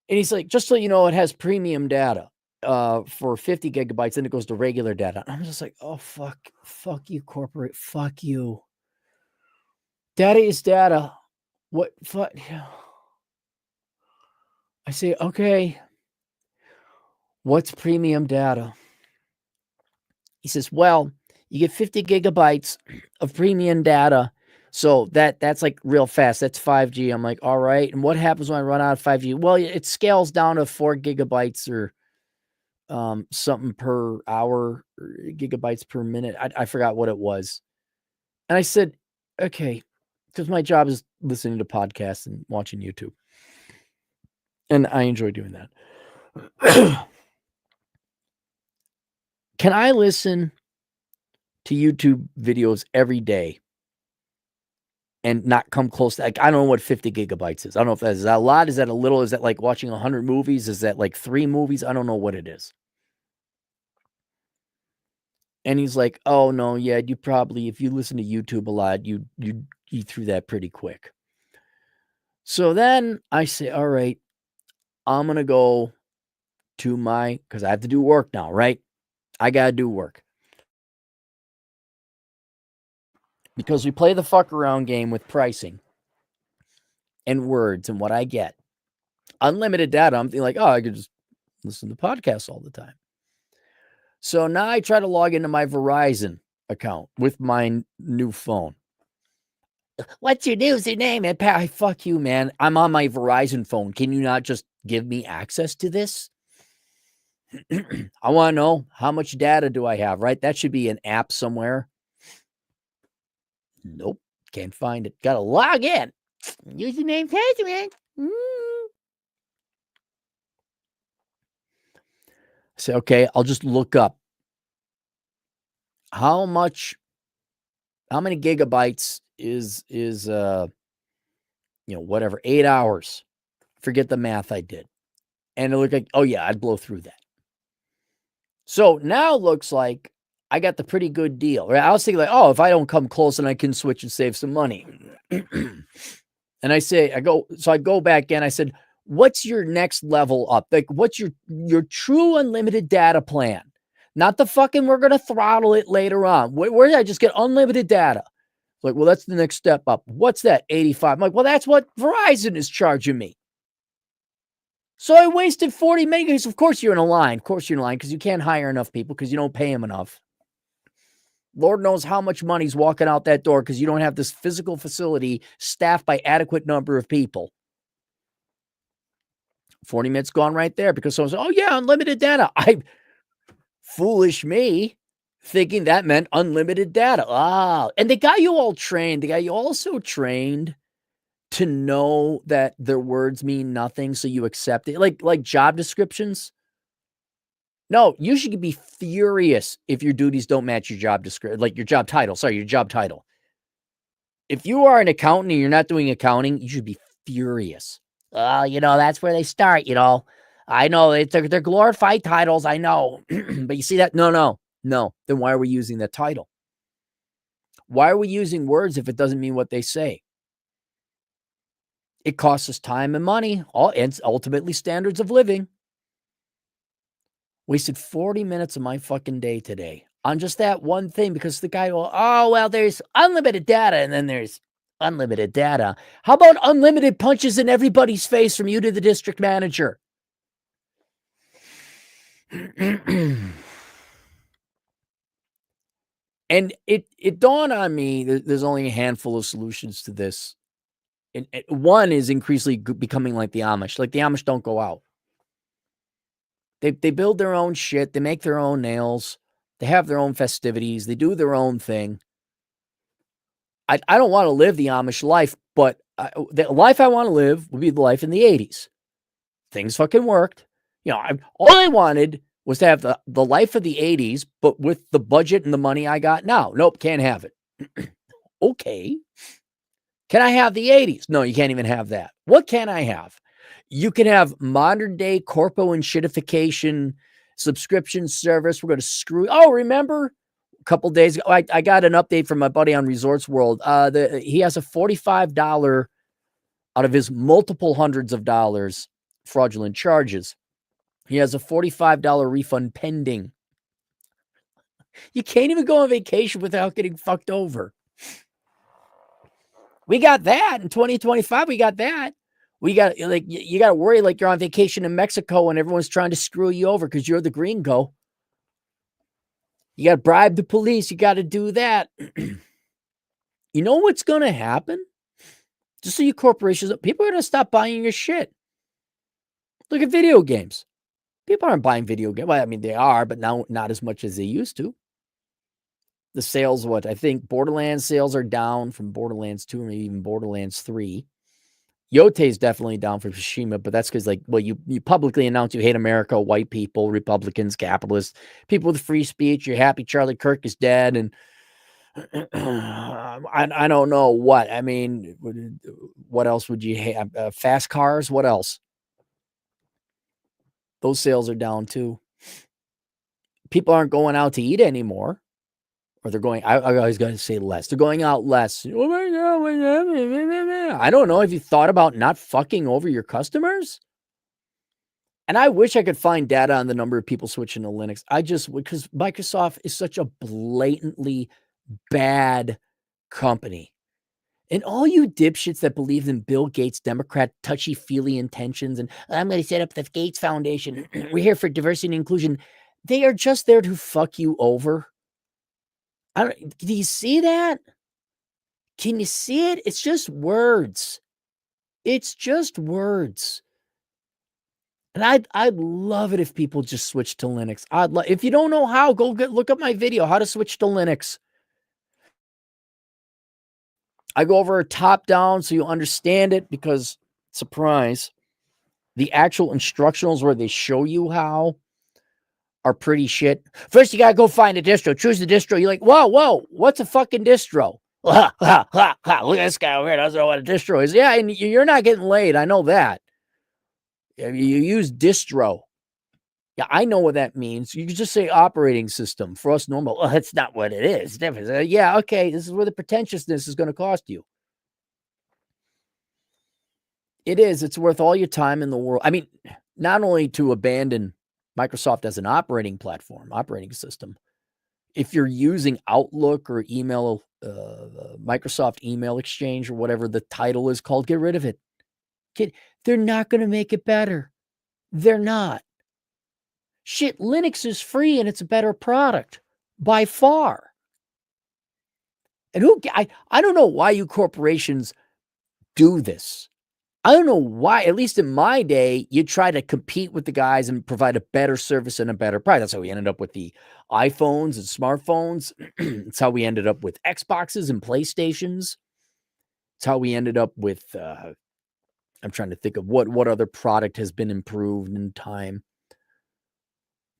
[SPEAKER 1] and he's like, just so you know, it has premium data for 50 gigabytes, and it goes to regular data. I'm just like, oh, fuck you, corporate. Fuck you. Data is data. What? Fuck. I say, okay. What's premium data? He says, well, you get 50 gigabytes of premium data. So that's like real fast. That's 5G. I'm like, all right. And what happens when I run out of 5G? Well, it scales down to 4 gigabytes or something per hour, or gigabytes per minute. I forgot what it was. And I said, okay, because my job is listening to podcasts and watching YouTube. And I enjoy doing that. Can I listen to YouTube videos every day and not come close to, like, I don't know what 50 gigabytes is. I don't know if that is that a lot. Is that a little? Is that like watching 100 movies? Is that like 3 movies? I don't know what it is. And he's like, oh no, yeah, you probably, if you listen to YouTube a lot, you threw that pretty quick. So then I say, all right, I'm going to go to because I have to do work now, right? I got to do work. because we play the fuck around game with pricing and words and what I get. Unlimited data, I'm thinking like, oh, I could just listen to podcasts all the time. So now I try to log into my Verizon account with my new phone. What's your username? And fuck you, man. I'm on my Verizon phone. Can you not just give me access to this? I want to know how much data do I have, right? That should be an app somewhere. Nope. Can't find it. Got to log in. Username, password. Say, okay, I'll just look up how many gigabytes is whatever, 8 hours. Forget the math I did. And it looked like, oh yeah, I'd blow through that. So now it looks like I got the pretty good deal. Right? I was thinking like, oh, if I don't come close and I can switch and save some money. And I go back in. I said, what's your next level up? Like, what's your true unlimited data plan? Not the fucking, we're going to throttle it later on. Where did I just get unlimited data? Like, well, that's the next step up. What's that? 85. I'm like, well, that's what Verizon is charging me. So I wasted 40 megabytes. Of course you're in a line. Of course you're in a line because you can't hire enough people because you don't pay them enough. Lord knows how much money's walking out that door because you don't have this physical facility staffed by adequate number of people. 40 minutes gone right there because someone said, oh yeah, unlimited data. Foolish me thinking that meant unlimited data. And they got you all trained. They got you also trained to know that their words mean nothing, so you accept it. Like job descriptions. No, you should be furious if your duties don't match your job description, like your job title. Sorry, your job title. If you are an accountant and you're not doing accounting, you should be furious. That's where they start, I know they're glorified titles, I know. But you see that? No. Then why are we using that title? Why are we using words if it doesn't mean what they say? It costs us time and money, and ultimately standards of living. Wasted 40 minutes of my fucking day today on just that one thing because the guy will, there's unlimited data and then there's unlimited data. How about unlimited punches in everybody's face from you to the district manager? And it dawned on me that there's only a handful of solutions to this. And one is increasingly becoming like the Amish. Like the Amish don't go out. They build their own shit. They make their own nails. They have their own festivities. They do their own thing. I don't want to live the Amish life, but the life I want to live would be the life in the 80s. Things fucking worked. All I wanted was to have the life of the 80s, but with the budget and the money I got now. Nope, can't have it. Okay. Can I have the 80s? No, you can't even have that. What can I have? You can have modern day corpo enshifitication subscription service. We're going to screw. Oh, remember a couple days ago, I got an update from my buddy on Resorts World. He has a $45 out of his multiple hundreds of dollars fraudulent charges. He has a $45 refund pending. You can't even go on vacation without getting fucked over. We got that in 2025. We got that. We got you got to worry like you're on vacation in Mexico and everyone's trying to screw you over because you're the gringo. You got to bribe the police. You got to do that. You know what's going to happen? Just so you corporations, people are going to stop buying your shit. Look at video games. People aren't buying video games. Well, I mean, they are, but now not as much as they used to. The sales, I think Borderlands sales are down from Borderlands 2 or maybe even Borderlands 3. Yote's definitely down for Tsushima, but that's because you publicly announce you hate America, white people, Republicans, capitalists, people with free speech. You're happy Charlie Kirk is dead, and I don't know what. I mean, what else would you have? Fast cars? What else? Those sales are down too. People aren't going out to eat anymore. Or they're going, I always got to say less. They're going out less. Oh my God. I don't know. Have you thought about not fucking over your customers? And I wish I could find data on the number of people switching to Linux. Because Microsoft is such a blatantly bad company. And all you dipshits that believe in Bill Gates' Democrat touchy-feely intentions and I'm going to set up the Gates Foundation. We're here for diversity and inclusion. They are just there to fuck you over. Do you see that? Can you see it? It's just words. It's just words. And I'd love it if people just switch to Linux. If you don't know how, look up my video, how to switch to Linux. I go over top down so you understand it because, surprise, the actual instructionals where they show you how are pretty shit. First, you got to go find a distro. Choose the distro. You're like, whoa, what's a fucking distro? Look at this guy over here. Doesn't know what a distro is. Yeah, and you're not getting laid. I know that. You use distro. Yeah, I know what that means. You can just say operating system. For us normal, that's not what it is. Yeah, okay, this is where the pretentiousness is going to cost you. It is. It's worth all your time in the world. I mean, not only to abandon Microsoft as an operating system, if you're using Outlook or email, Microsoft Email Exchange or whatever the title is called, get rid of it. They're not going to make it better. They're not. Shit, Linux is free and it's a better product by far. And I don't know why you corporations do this. I don't know why, at least in my day, you try to compete with the guys and provide a better service and a better price. That's how we ended up with the iPhones and smartphones. It's how we ended up with Xboxes and PlayStations. It's how we ended up with, I'm trying to think of what other product has been improved in time.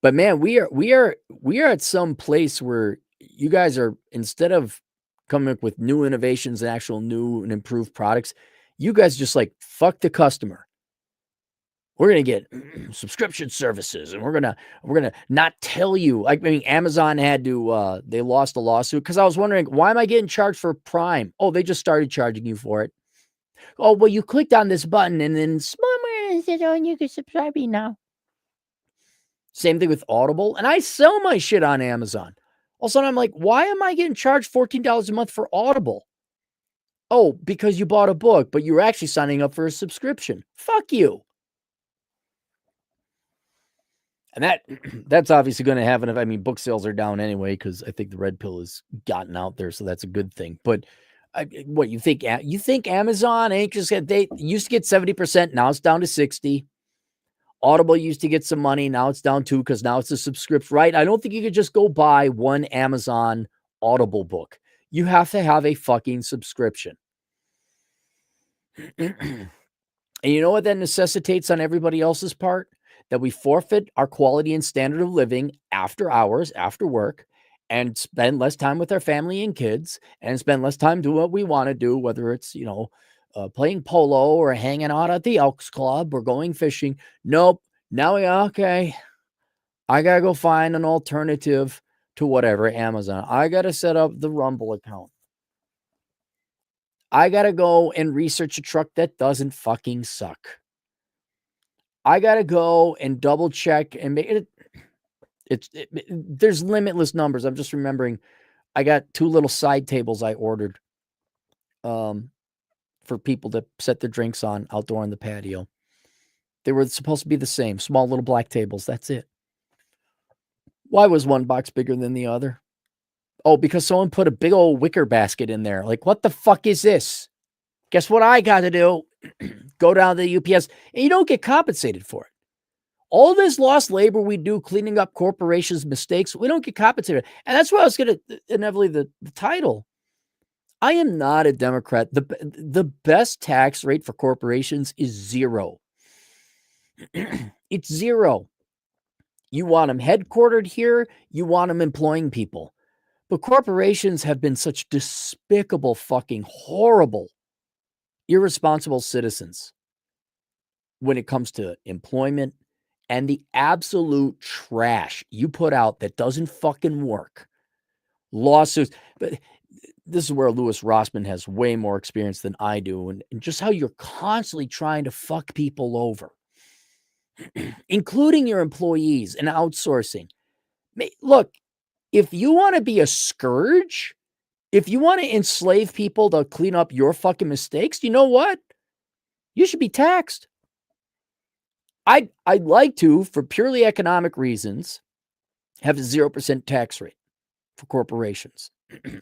[SPEAKER 1] But man, we are at some place where you guys are, instead of coming up with new innovations and actual new and improved products, you guys just like, fuck the customer. We're going to get subscription services and we're going to not tell you. I mean, Amazon had to, they lost a lawsuit because I was wondering, why am I getting charged for Prime? Oh, they just started charging you for it. Oh, well, you clicked on this button and then you can subscribe me now. Same thing with Audible. And I sell my shit on Amazon. All of a sudden, I'm like, why am I getting charged $14 a month for Audible? Oh, because you bought a book, but you're actually signing up for a subscription. Fuck you. And that's obviously going to happen. I mean, book sales are down anyway, because I think the red pill has gotten out there. So that's a good thing. But what you think Amazon ain't just they used to get 70%. Now it's down to 60. Audible used to get some money. Now it's down to, because now it's a subscription, right? I don't think you could just go buy one Amazon Audible book. You have to have a fucking subscription. And you know what that necessitates on everybody else's part? That we forfeit our quality and standard of living after hours, after work, and spend less time with our family and kids, and spend less time doing what we want to do, whether it's, playing polo or hanging out at the Elks Club or going fishing. Nope. Now okay. I got to go find an alternative to whatever, Amazon. I got to set up the Rumble account. I got to go and research a truck that doesn't fucking suck. I got to go and double check and make it. There's limitless numbers. I'm just remembering I got 2 little side tables I ordered for people to set their drinks on outdoor on the patio. They were supposed to be the same, small little black tables. That's it. Why was one box bigger than the other? Oh, because someone put a big old wicker basket in there. Like, what the fuck is this? Guess what I got to do? Go down to the UPS, and you don't get compensated for it. All this lost labor we do cleaning up corporations' mistakes, we don't get compensated. And that's why I was going to inevitably the title. I am not a Democrat. The best tax rate for corporations is 0. It's 0. You want them headquartered here. You want them employing people. But corporations have been such despicable, fucking horrible, irresponsible citizens when it comes to employment and the absolute trash you put out that doesn't fucking work. Lawsuits. But this is where Louis Rossman has way more experience than I do, and just how you're constantly trying to fuck people over, including your employees and outsourcing. Look, if you want to be a scourge If you want to enslave people to clean up your fucking mistakes, you know what? You should be taxed. I'd like to, for purely economic reasons, have a 0% tax rate for corporations.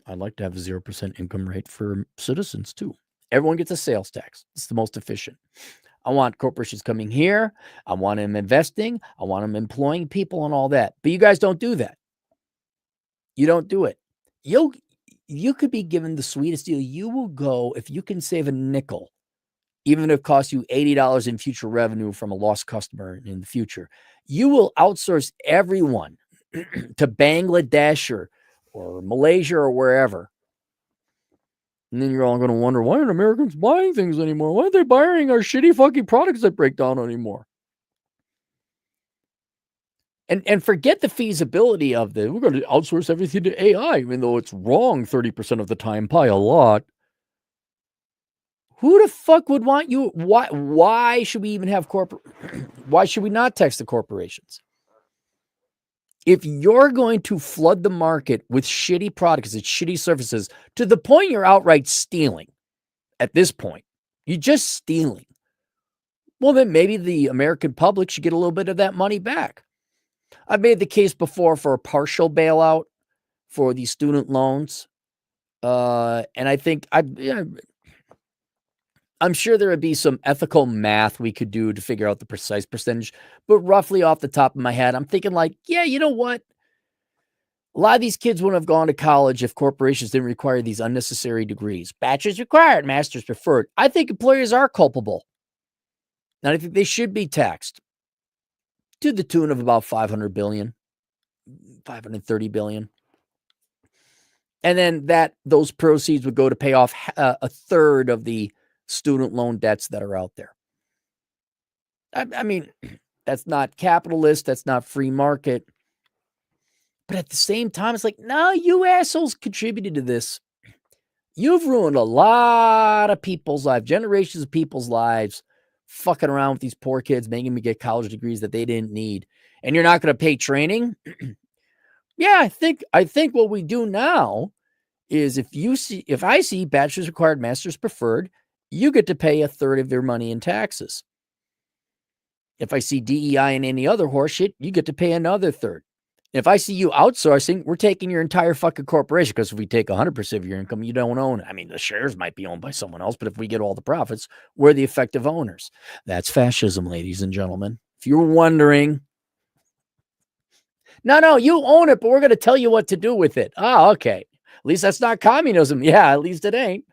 [SPEAKER 1] I'd like to have a 0% income rate for citizens too. Everyone gets a sales tax. It's the most efficient. I want corporations coming here. I want them investing. I want them employing people and all that. But you guys don't do that. You don't do it. You could be given the sweetest deal. You will go, if you can save a nickel, even if it costs you $80 in future revenue from a lost customer in the future, you will outsource everyone to Bangladesh or Malaysia or wherever. And then you're all going to wonder, why aren't Americans buying things anymore? Why aren't they buying our shitty fucking products that break down anymore? And forget the feasibility of we're going to outsource everything to AI, even though it's wrong 30% of the time by a lot. Who the fuck would want you? Why should we even have why should we not tax the corporations? If you're going to flood the market with shitty products and shitty services to the point you're outright stealing at this point, you're just stealing. Well, then maybe the American public should get a little bit of that money back. I've made the case before for a partial bailout for these student loans. And I think I'm sure there would be some ethical math we could do to figure out the precise percentage, but roughly off the top of my head, I'm thinking like, yeah, you know what? A lot of these kids wouldn't have gone to college if corporations didn't require these unnecessary degrees. Bachelor's required, master's preferred. I think employers are culpable. And I think they should be taxed to the tune of about 500 billion, 530 billion. And then those proceeds would go to pay off a third of the student loan debts that are out there. I mean, that's not capitalist. That's not free market. But at the same time, it's like, no, you assholes contributed to this. You've ruined a lot of people's lives, generations of people's lives, fucking around with these poor kids, making them get college degrees that they didn't need. And you're not going to pay training? Yeah, I think what we do now is if I see bachelor's required, master's preferred, you get to pay a third of your money in taxes. If I see DEI and any other horseshit, you get to pay another third. If I see you outsourcing, we're taking your entire fucking corporation, because if we take 100% of your income, you don't own it. I mean, the shares might be owned by someone else, but if we get all the profits, we're the effective owners. That's fascism, ladies and gentlemen. If you're wondering, no, you own it, but we're going to tell you what to do with it. Oh, okay. At least that's not communism. Yeah, at least it ain't.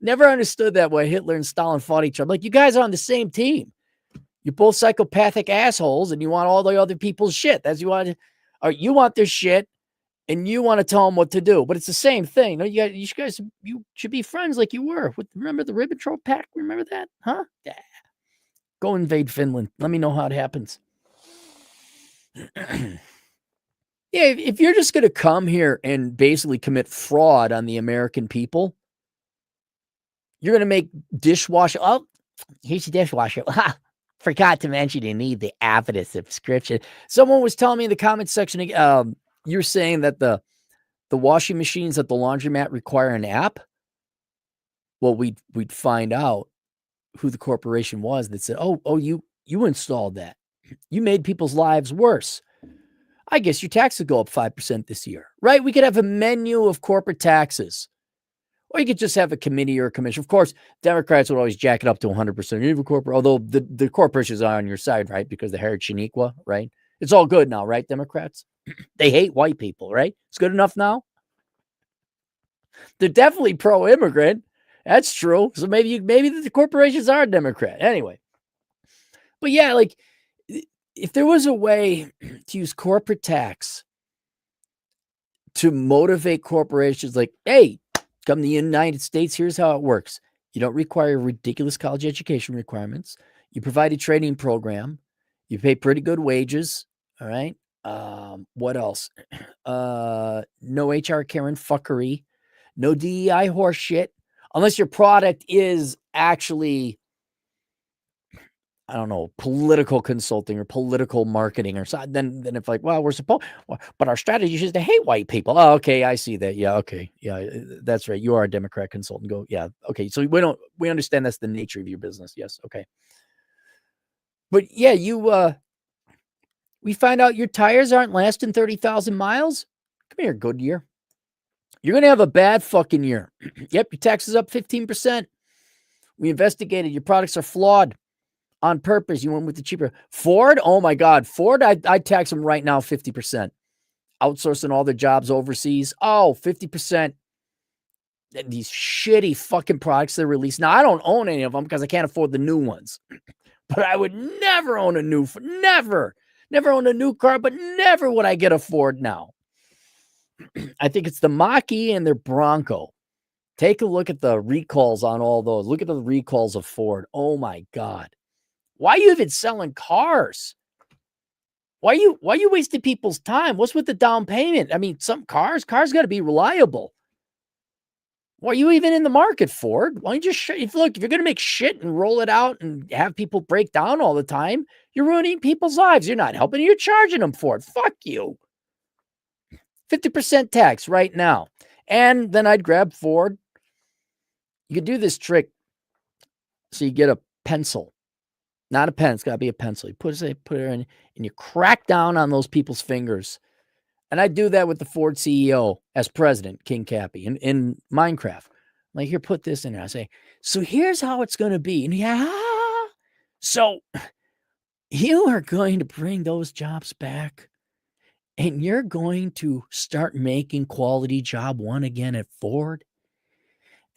[SPEAKER 1] Never understood that why Hitler and Stalin fought each other. Like, you guys are on the same team. You're both psychopathic assholes, and you want all the other people's shit. That's you want their shit, and you want to tell them what to do. But it's the same thing. No, you should be friends like you were. Remember the Ribbentrop Pact? Remember that? Huh? Yeah. Go invade Finland. Let me know how it happens. Yeah, if you're just going to come here and basically commit fraud on the American people, you're going to make dishwasher. Oh, here's your dishwasher. Forgot to mention you need the app and a subscription. Someone was telling me in the comment section, you're saying that the washing machines at the laundromat require an app. Well, we'd find out who the corporation was that said, oh, you installed that. You made people's lives worse. I guess your tax would go up 5% this year, right? We could have a menu of corporate taxes. Or you could just have a committee or a commission. Of course, Democrats would always jack it up to 100%. You have a corporate, although the corporations are on your side, right? Because they hired Shaniqua, right? It's all good now, right, Democrats? They hate white people, right? It's good enough now. They're definitely pro-immigrant. That's true. So maybe the corporations are Democrat. Anyway. But yeah, like, if there was a way to use corporate tax to motivate corporations, like, hey, come to the United States, here's how it works. You don't require ridiculous college education requirements. You provide a training program. You pay pretty good wages. All right. What else? No HR Karen fuckery. No DEI horse shit. Unless your product is actually I don't know, political consulting or political marketing or so, then if like, well, but our strategy is to hate white people. Oh, okay, I see that. Yeah, okay, yeah, that's right. You are a Democrat consultant. Go, yeah, okay. So we understand that's the nature of your business. Yes, okay. But yeah, we find out your tires aren't lasting 30,000 miles. Come here, Goodyear. You're gonna have a bad fucking year. Yep, your taxes up 15%. We investigated. Your products are flawed. On purpose, you went with the cheaper Ford. Oh my God, Ford! I'd tax them right now 50%. Outsourcing all their jobs overseas. Oh, 50%. These shitty fucking products they release. Now I don't own any of them because I can't afford the new ones. But I would never own never own a new car. But never would I get a Ford now. I think it's the Mach-E and their Bronco. Take a look at the recalls on all those. Look at the recalls of Ford. Oh my God. Why are you even selling cars? Why are you wasting people's time? What's with the down payment? I mean, some cars got to be reliable. Why are you even in the market, Ford? Why don't you if you're going to make shit and roll it out and have people break down all the time, you're ruining people's lives. You're not helping. You're charging them for it. Fuck you. 50% tax right now. And then I'd grab Ford. You could do this trick. So you get a pencil. Not a pen. It's got to be a pencil. You put it in and you crack down on those people's fingers. And I do that with the Ford CEO as president, King Cappy, in Minecraft. I'm like, here, put this in there. I say, so here's how it's going to be. And so you are going to bring those jobs back and you're going to start making quality job one again at Ford.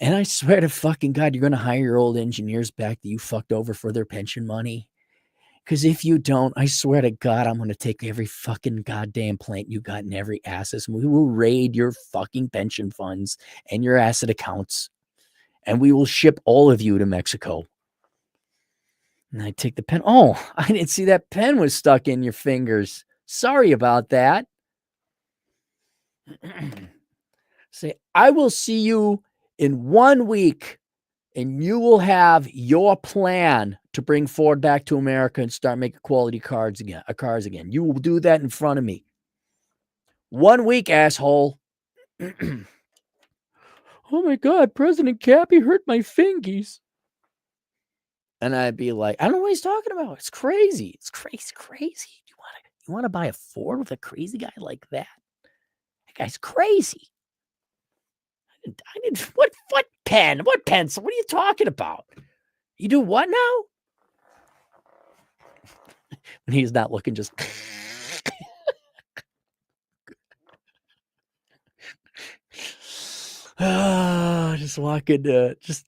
[SPEAKER 1] And I swear to fucking God, you're going to hire your old engineers back that you fucked over for their pension money. Because if you don't, I swear to God, I'm going to take every fucking goddamn plant you got in every asset. And we will raid your fucking pension funds and your asset accounts. And we will ship all of you to Mexico. And I take the pen. Oh, I didn't see that pen was stuck in your fingers. Sorry about that. Say, I will see you in 1 week, and you will have your plan to bring Ford back to America and start making quality cars again. You will do that in front of me. 1 week, asshole. Oh my God, President Cappy hurt my fingies. And I'd be like, I don't know what he's talking about. It's crazy. It's crazy. You want to buy a Ford with a crazy guy like that? That guy's crazy. I didn't. What pen? What pencil? What are you talking about? You do what now? When he's not looking, just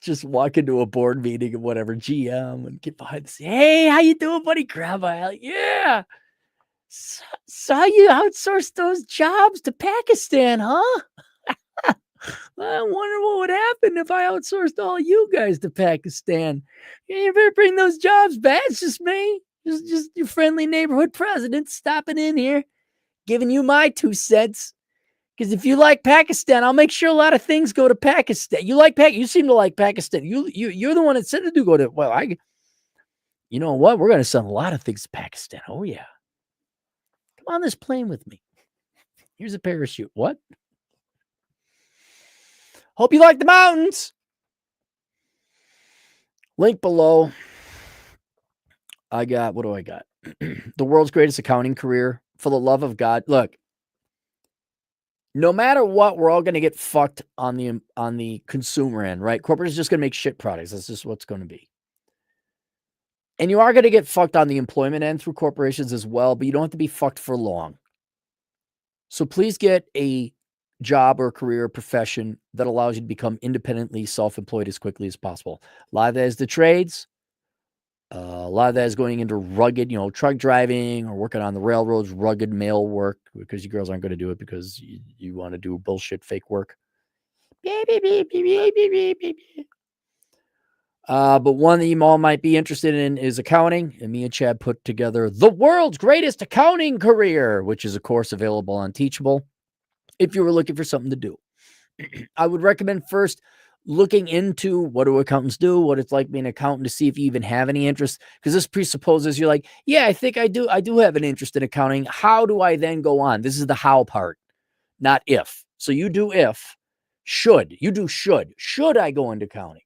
[SPEAKER 1] just walk into a board meeting and whatever, GM, and get behind the scene. Hey, how you doing, buddy? Grab my yeah. So you outsourced those jobs to Pakistan, huh? I wonder what would happen if I outsourced all you guys to Pakistan. You better bring those jobs back. It's just me. Just your friendly neighborhood president stopping in here, giving you my 2 cents. Because if you like Pakistan, I'll make sure a lot of things go to Pakistan. You seem to like Pakistan. You're the one that said to go to, you know what? We're going to send a lot of things to Pakistan. Oh, yeah. Come on this plane with me. Here's a parachute. What? Hope you like the mountains. Link below. What do I got? The world's greatest accounting career. For the love of God. Look, no matter what, we're all going to get fucked on the consumer end, right? Corporate is just going to make shit products. That's just what's going to be. And you are going to get fucked on the employment end through corporations as well, but you don't have to be fucked for long. So please get a job or career or profession that allows you to become independently self-employed as quickly as possible. A lot of that is the trades. A lot of that is going into rugged, truck driving or working on the railroads, rugged mail work, because you girls aren't going to do it because you want to do bullshit fake work. But one that you all might be interested in is accounting. And me and Chad put together the world's greatest accounting career, which is, of course, available on Teachable if you were looking for something to do. I would recommend first looking into what do accountants do, what it's like being an accountant to see if you even have any interest. Because this presupposes you're like, yeah, I think I do have an interest in accounting. How do I then go on? This is the how part, not if. So you do if, should. You do should. Should I go into accounting?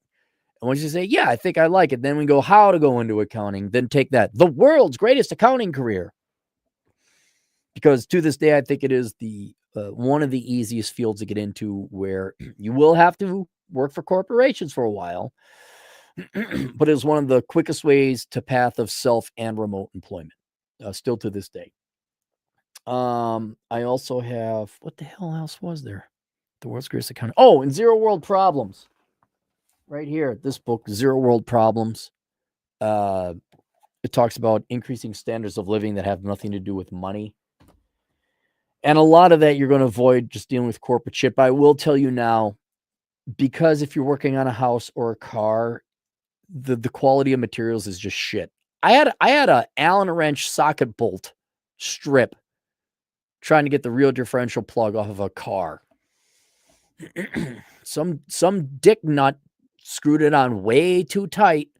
[SPEAKER 1] And once you say, yeah, I think I like it, then we go how to go into accounting. Then take that. The world's greatest accounting career. Because to this day, I think it is the one of the easiest fields to get into, where you will have to work for corporations for a while, but it is one of the quickest ways to path of self and remote employment, still to this day. I also have, what the hell else was there? The world's greatest accounting. Oh, and Zero World Problems. Right here, this book, Zero World Problems. It talks about increasing standards of living that have nothing to do with money. And a lot of that you're going to avoid just dealing with corporate shit. But I will tell you now, because if you're working on a house or a car, the quality of materials is just shit. I had a Allen wrench socket bolt strip trying to get the rear differential plug off of a car. some dick nut screwed it on way too tight.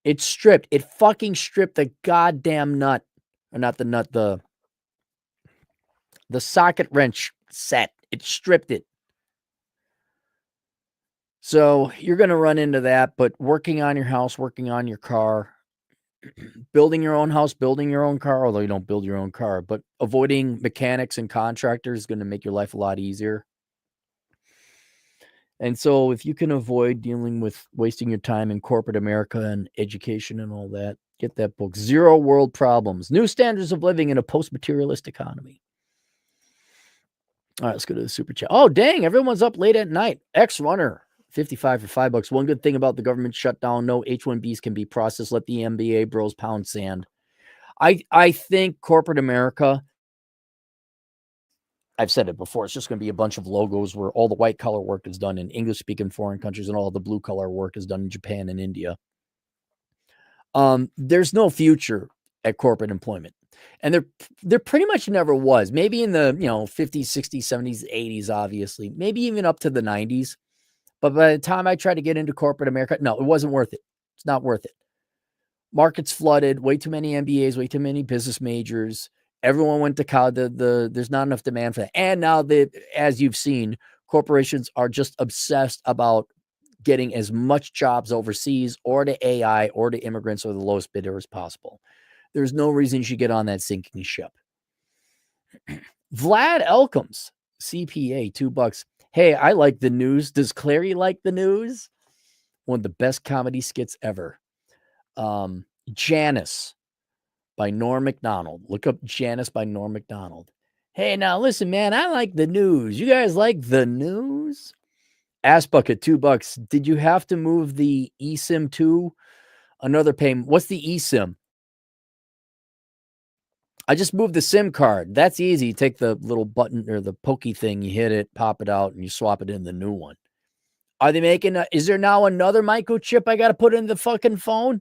[SPEAKER 1] It stripped. It fucking stripped the goddamn nut. Or not the nut, the socket wrench set. It stripped it. So you're going to run into that, but working on your house, working on your car, building your own house, building your own car, although you don't build your own car, but avoiding mechanics and contractors is going to make your life a lot easier. And so if you can avoid dealing with wasting your time in corporate America and education and all that, get that book, Zero World Problems, New Standards of Living in a Post-Materialist Economy. All right, let's go to the super chat. Oh, dang, everyone's up late at night. X-Runner, 55 for $5. One good thing about the government shutdown, no H-1Bs can be processed. Let the MBA bros pound sand. I think corporate America, I've said it before, it's just going to be a bunch of logos where all the white collar work is done in English-speaking foreign countries and all the blue collar work is done in Japan and India. There's no future at corporate employment. And there pretty much never was. Maybe in the 50s, 60s, 70s, 80s, obviously. Maybe even up to the 90s. But by the time I tried to get into corporate America, no, it wasn't worth it. It's not worth it. Markets flooded, way too many MBAs, way too many business majors. Everyone went to college. There's not enough demand for that. And now that, as you've seen, corporations are just obsessed about getting as much jobs overseas or to AI or to immigrants or the lowest bidder as possible. There's no reason you should get on that sinking ship. Vlad Elkins, CPA, $2. Hey, I like the news. Does Clarey like the news? One of the best comedy skits ever. Janice by Norm Macdonald. Look up Janice by Norm Macdonald. Hey, now listen, man, I like the news. You guys like the news? Ass Bucket, $2. Did you have to move the eSIM to another payment? What's the eSIM? I just moved the SIM card. That's easy. You take the little button or the pokey thing, you hit it, pop it out, and you swap it in the new one. Are they making is there now another microchip I got to put in the fucking phone?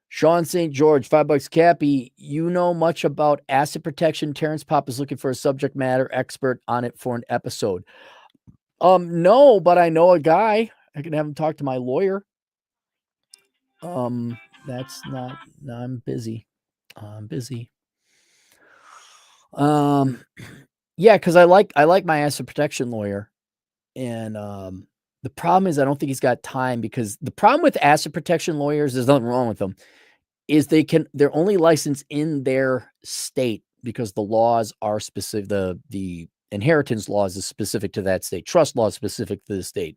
[SPEAKER 1] Sean St. George, $5. Cappy, you know much about asset protection? Terrence Pop is looking for a subject matter expert on it for an episode. No, but I know a guy. I can have him talk to my lawyer. That's not. No, I'm busy. I'm busy. Yeah, because I like my asset protection lawyer, and the problem is I don't think he's got time, because the problem with asset protection lawyers, there's nothing wrong with them, is they're only licensed in their state because the laws are specific. The inheritance laws is specific to that state. Trust law is specific to the state.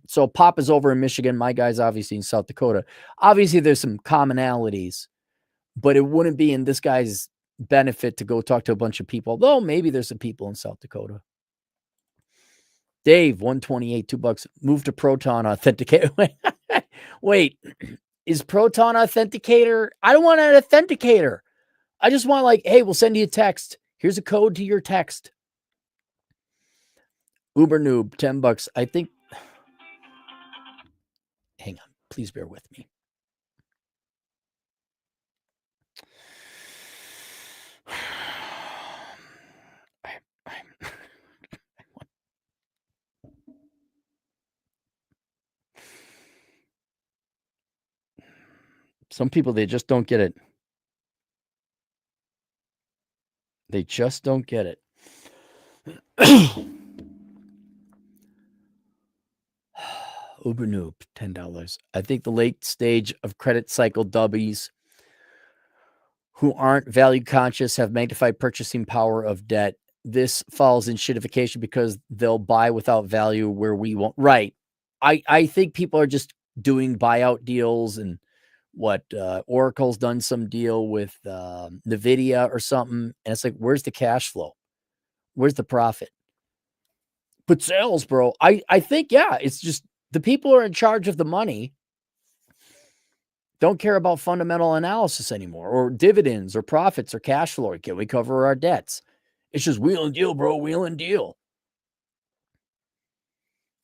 [SPEAKER 1] So Pop is over in Michigan. My guy's obviously in South Dakota. Obviously, there's some commonalities, but it wouldn't be in this guy's benefit to go talk to a bunch of people, though maybe there's some people in South Dakota. Dave, 128, $2. Move to Proton Authenticator. Wait, is Proton Authenticator? I don't want an authenticator. I just want, like, hey, we'll send you a text. Here's a code to your text. Uber Noob, $10. I think. Hang on. Please bear with me. Some people, they just don't get it. They just don't get it. Uber Noob, $10. I think the late stage of credit cycle W's who aren't value conscious have magnified purchasing power of debt. This falls in shitification because they'll buy without value where we won't. Right. I think people are just doing buyout deals, and what Oracle's done some deal with NVIDIA or something. And it's like, where's the cash flow? Where's the profit? But sales, bro, I think, yeah, it's just the people who are in charge of the money don't care about fundamental analysis anymore, or dividends or profits or cash flow. Can we cover our debts? It's just wheel and deal, bro. Wheel and deal.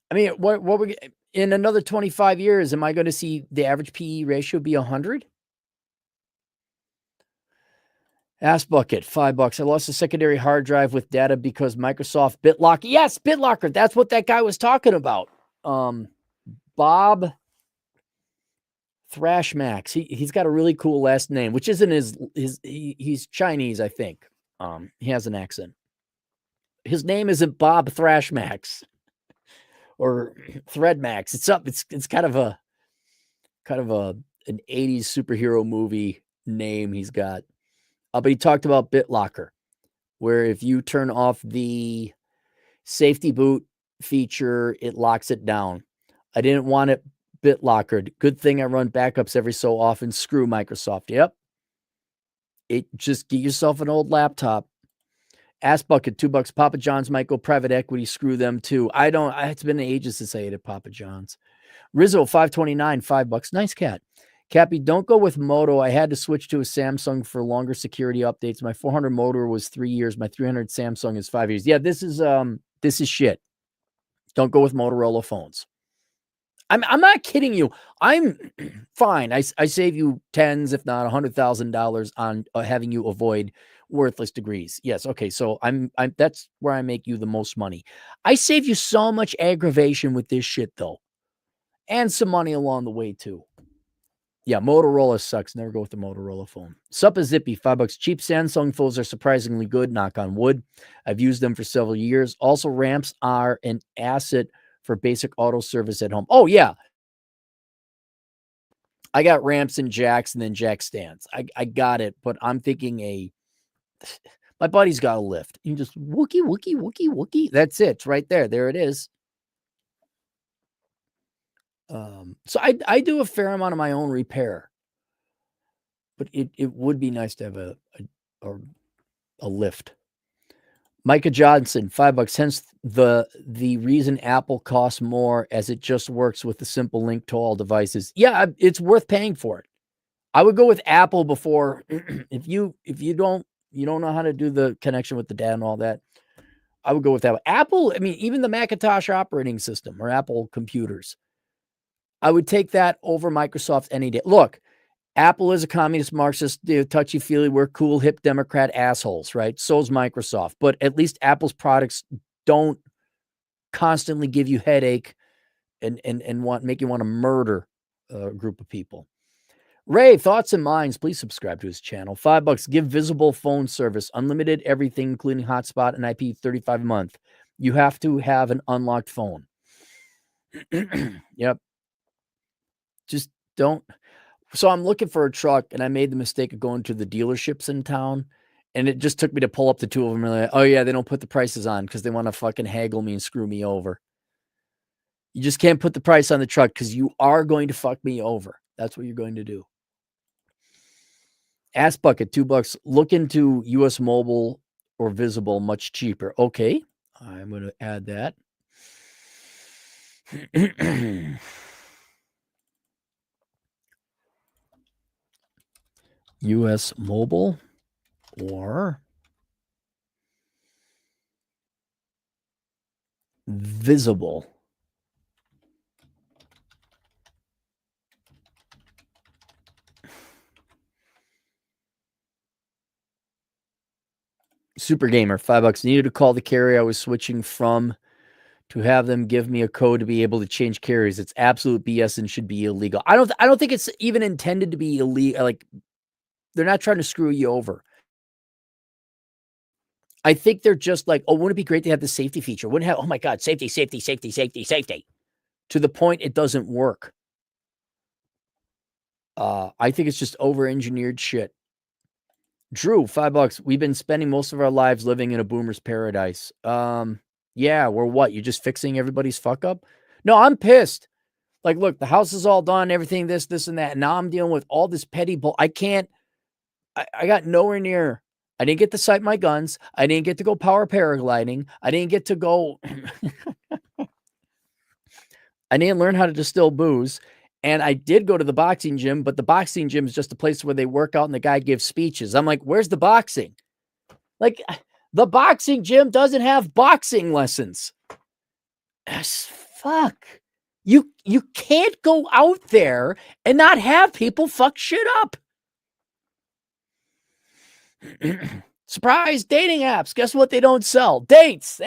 [SPEAKER 1] I mean, what we in another 25 years, am I going to see the average PE ratio be 100? Ass bucket, $5. I lost a secondary hard drive with data because Microsoft BitLocker. Yes, BitLocker. That's what that guy was talking about. Bob Thrashmax. He's got a really cool last name, which isn't he's Chinese, I think. He has an accent. His name isn't Bob Thrashmax or Threadmax. It's kind of an 80s superhero movie name he's got. But he talked about BitLocker, where if you turn off the safety boot feature, it locks it down. I didn't want it BitLockered. Good thing I run backups every so often. Screw Microsoft. Yep. Just get yourself an old laptop. Ass bucket, $2. Papa John's might go private equity. Screw them too. It's been ages since I ate at Papa John's. Rizzo, $5.29, $5. Nice cat. Cappy, don't go with Moto. I had to switch to a Samsung for longer security updates. My 400 Moto was 3 years. My 300 Samsung is 5 years. Yeah, this is shit. Don't go with Motorola phones. I'm not kidding you. I'm fine. I save you tens, if not $100,000 on having you avoid worthless degrees. Yes. Okay. So I'm that's where I make you the most money. I save you so much aggravation with this shit though, and some money along the way too. Yeah, Motorola sucks. Never go with the Motorola phone. Suppa Zippy, $5. Cheap Samsung phones are surprisingly good, knock on wood. I've used them for several years. Also, ramps are an asset for basic auto service at home. Oh, yeah. I got ramps and jacks and then jack stands. I got it, but I'm thinking my buddy's got a lift. You just wookie, wookie, wookie, wookie. That's it. It's right there. There it is. So I do a fair amount of my own repair. But it would be nice to have a lift. Micah Johnson, $5. Hence the reason Apple costs more, as it just works with the simple link to all devices. Yeah, it's worth paying for it. I would go with Apple before if you don't know how to do the connection with the data and all that. I would go with that. Apple, I mean, even the Macintosh operating system or Apple computers, I would take that over Microsoft any day. Look, Apple is a communist, Marxist, touchy-feely, we're cool, hip Democrat assholes, right? So's Microsoft. But at least Apple's products don't constantly give you headache and make you want to murder a group of people. Ray, thoughts and minds, please subscribe to his channel. $5. Give Visible phone service, unlimited everything, including hotspot and IP35 a month. You have to have an unlocked phone. Yep. Just don't. So I'm looking for a truck, and I made the mistake of going to the dealerships in town, and it just took me to pull up the two of them. And like, oh yeah, they don't put the prices on because they want to fucking haggle me and screw me over. You just can't put the price on the truck because you are going to fuck me over. That's what you're going to do. Ass bucket, $2. Look into US Mobile or Visible, much cheaper. Okay, I'm going to add that. US Mobile or Visible. Super Gamer, $5. Needed to call the carrier I was switching from to have them give me a code to be able to change carriers. It's absolute BS and should be illegal. I don't think it's even intended to be illegal. Like, they're not trying to screw you over. I think they're just like, oh, wouldn't it be great to have the safety feature? Wouldn't have, oh my God, safety, safety, safety, safety, safety. To the point it doesn't work. I think it's just over-engineered shit. Drew, $5. We've been spending most of our lives living in a boomer's paradise. Yeah, we're what? You're just fixing everybody's fuck up? No, I'm pissed. Like, look, the house is all done, everything, this, and that. And now I'm dealing with all this petty bull. I got nowhere near. I didn't get to sight my guns. I didn't get to go power paragliding. I didn't get to go. I didn't learn how to distill booze. And I did go to the boxing gym, but the boxing gym is just a place where they work out and the guy gives speeches. I'm like, where's the boxing? Like, the boxing gym doesn't have boxing lessons. Fuck. You can't go out there and not have people fuck shit up. Surprise dating apps. Guess what they don't sell? Dates.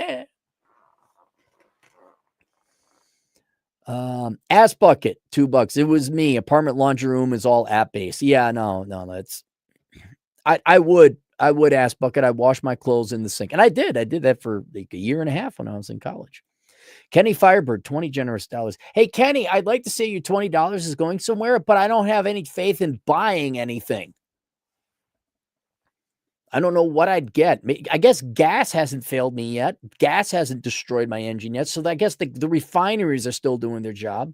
[SPEAKER 1] Ass bucket, $2. It was me. Apartment laundry room is all app based. Yeah, no, that's. I would ass bucket. I wash my clothes in the sink, and I did that for like a year and a half when I was in college. Kenny Firebird, 20 generous dollars. Hey Kenny, I'd like to say your $20 is going somewhere, but I don't have any faith in buying anything. I don't know what I'd get. I guess gas hasn't failed me yet. Gas hasn't destroyed my engine yet. So I guess the refineries are still doing their job.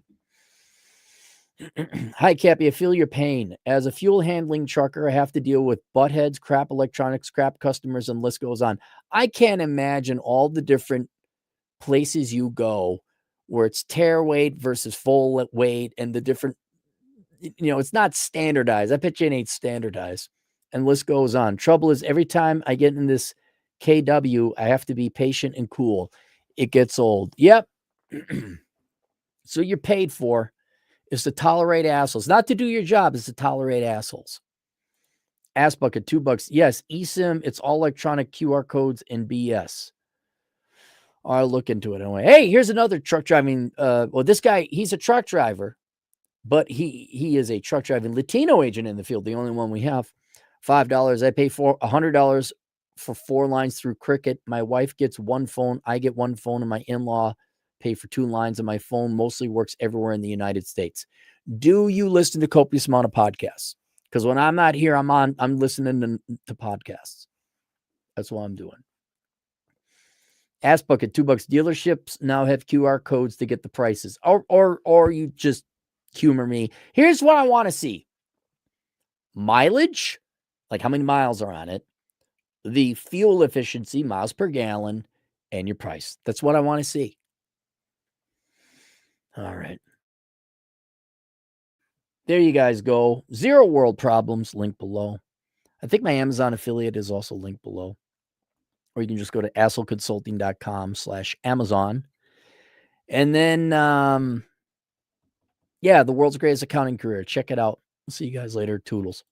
[SPEAKER 1] Hi, Cappy. I feel your pain. As a fuel handling trucker, I have to deal with buttheads, crap electronics, crap customers, and list goes on. I can't imagine all the different places you go where it's tare weight versus full weight and the different, it's not standardized. I bet you it ain't standardized. And list goes on. Trouble is, every time I get in this KW, I have to be patient and cool. It gets old. Yep. So you're paid for is to tolerate assholes. Not to do your job, is to tolerate assholes. Ass bucket, $2. Yes, eSIM, it's all electronic QR codes and BS. I'll look into it anyway. Hey, here's another truck driving. This guy, he's a truck driver, but he is a truck driving Latino agent in the field, the only one we have. $5. I pay for $100 for 4 lines through Cricket. My wife gets one phone. I get one phone, and my in-law pay for 2 lines, and my phone mostly works everywhere in the United States. Do you listen to copious amount of podcasts? Because when I'm not here, I'm listening to podcasts. That's what I'm doing. Ass bucket, $2. Dealerships now have QR codes to get the prices. Or you just humor me. Here's what I want to see. Mileage, like how many miles are on it, the fuel efficiency, miles per gallon, and your price. That's what I want to see. All right. There you guys go. Zero world problems, link below. I think my Amazon affiliate is also linked below. Or you can just go to assholeconsulting.com/Amazon. And then, the world's greatest accounting career. Check it out. I'll see you guys later. Toodles.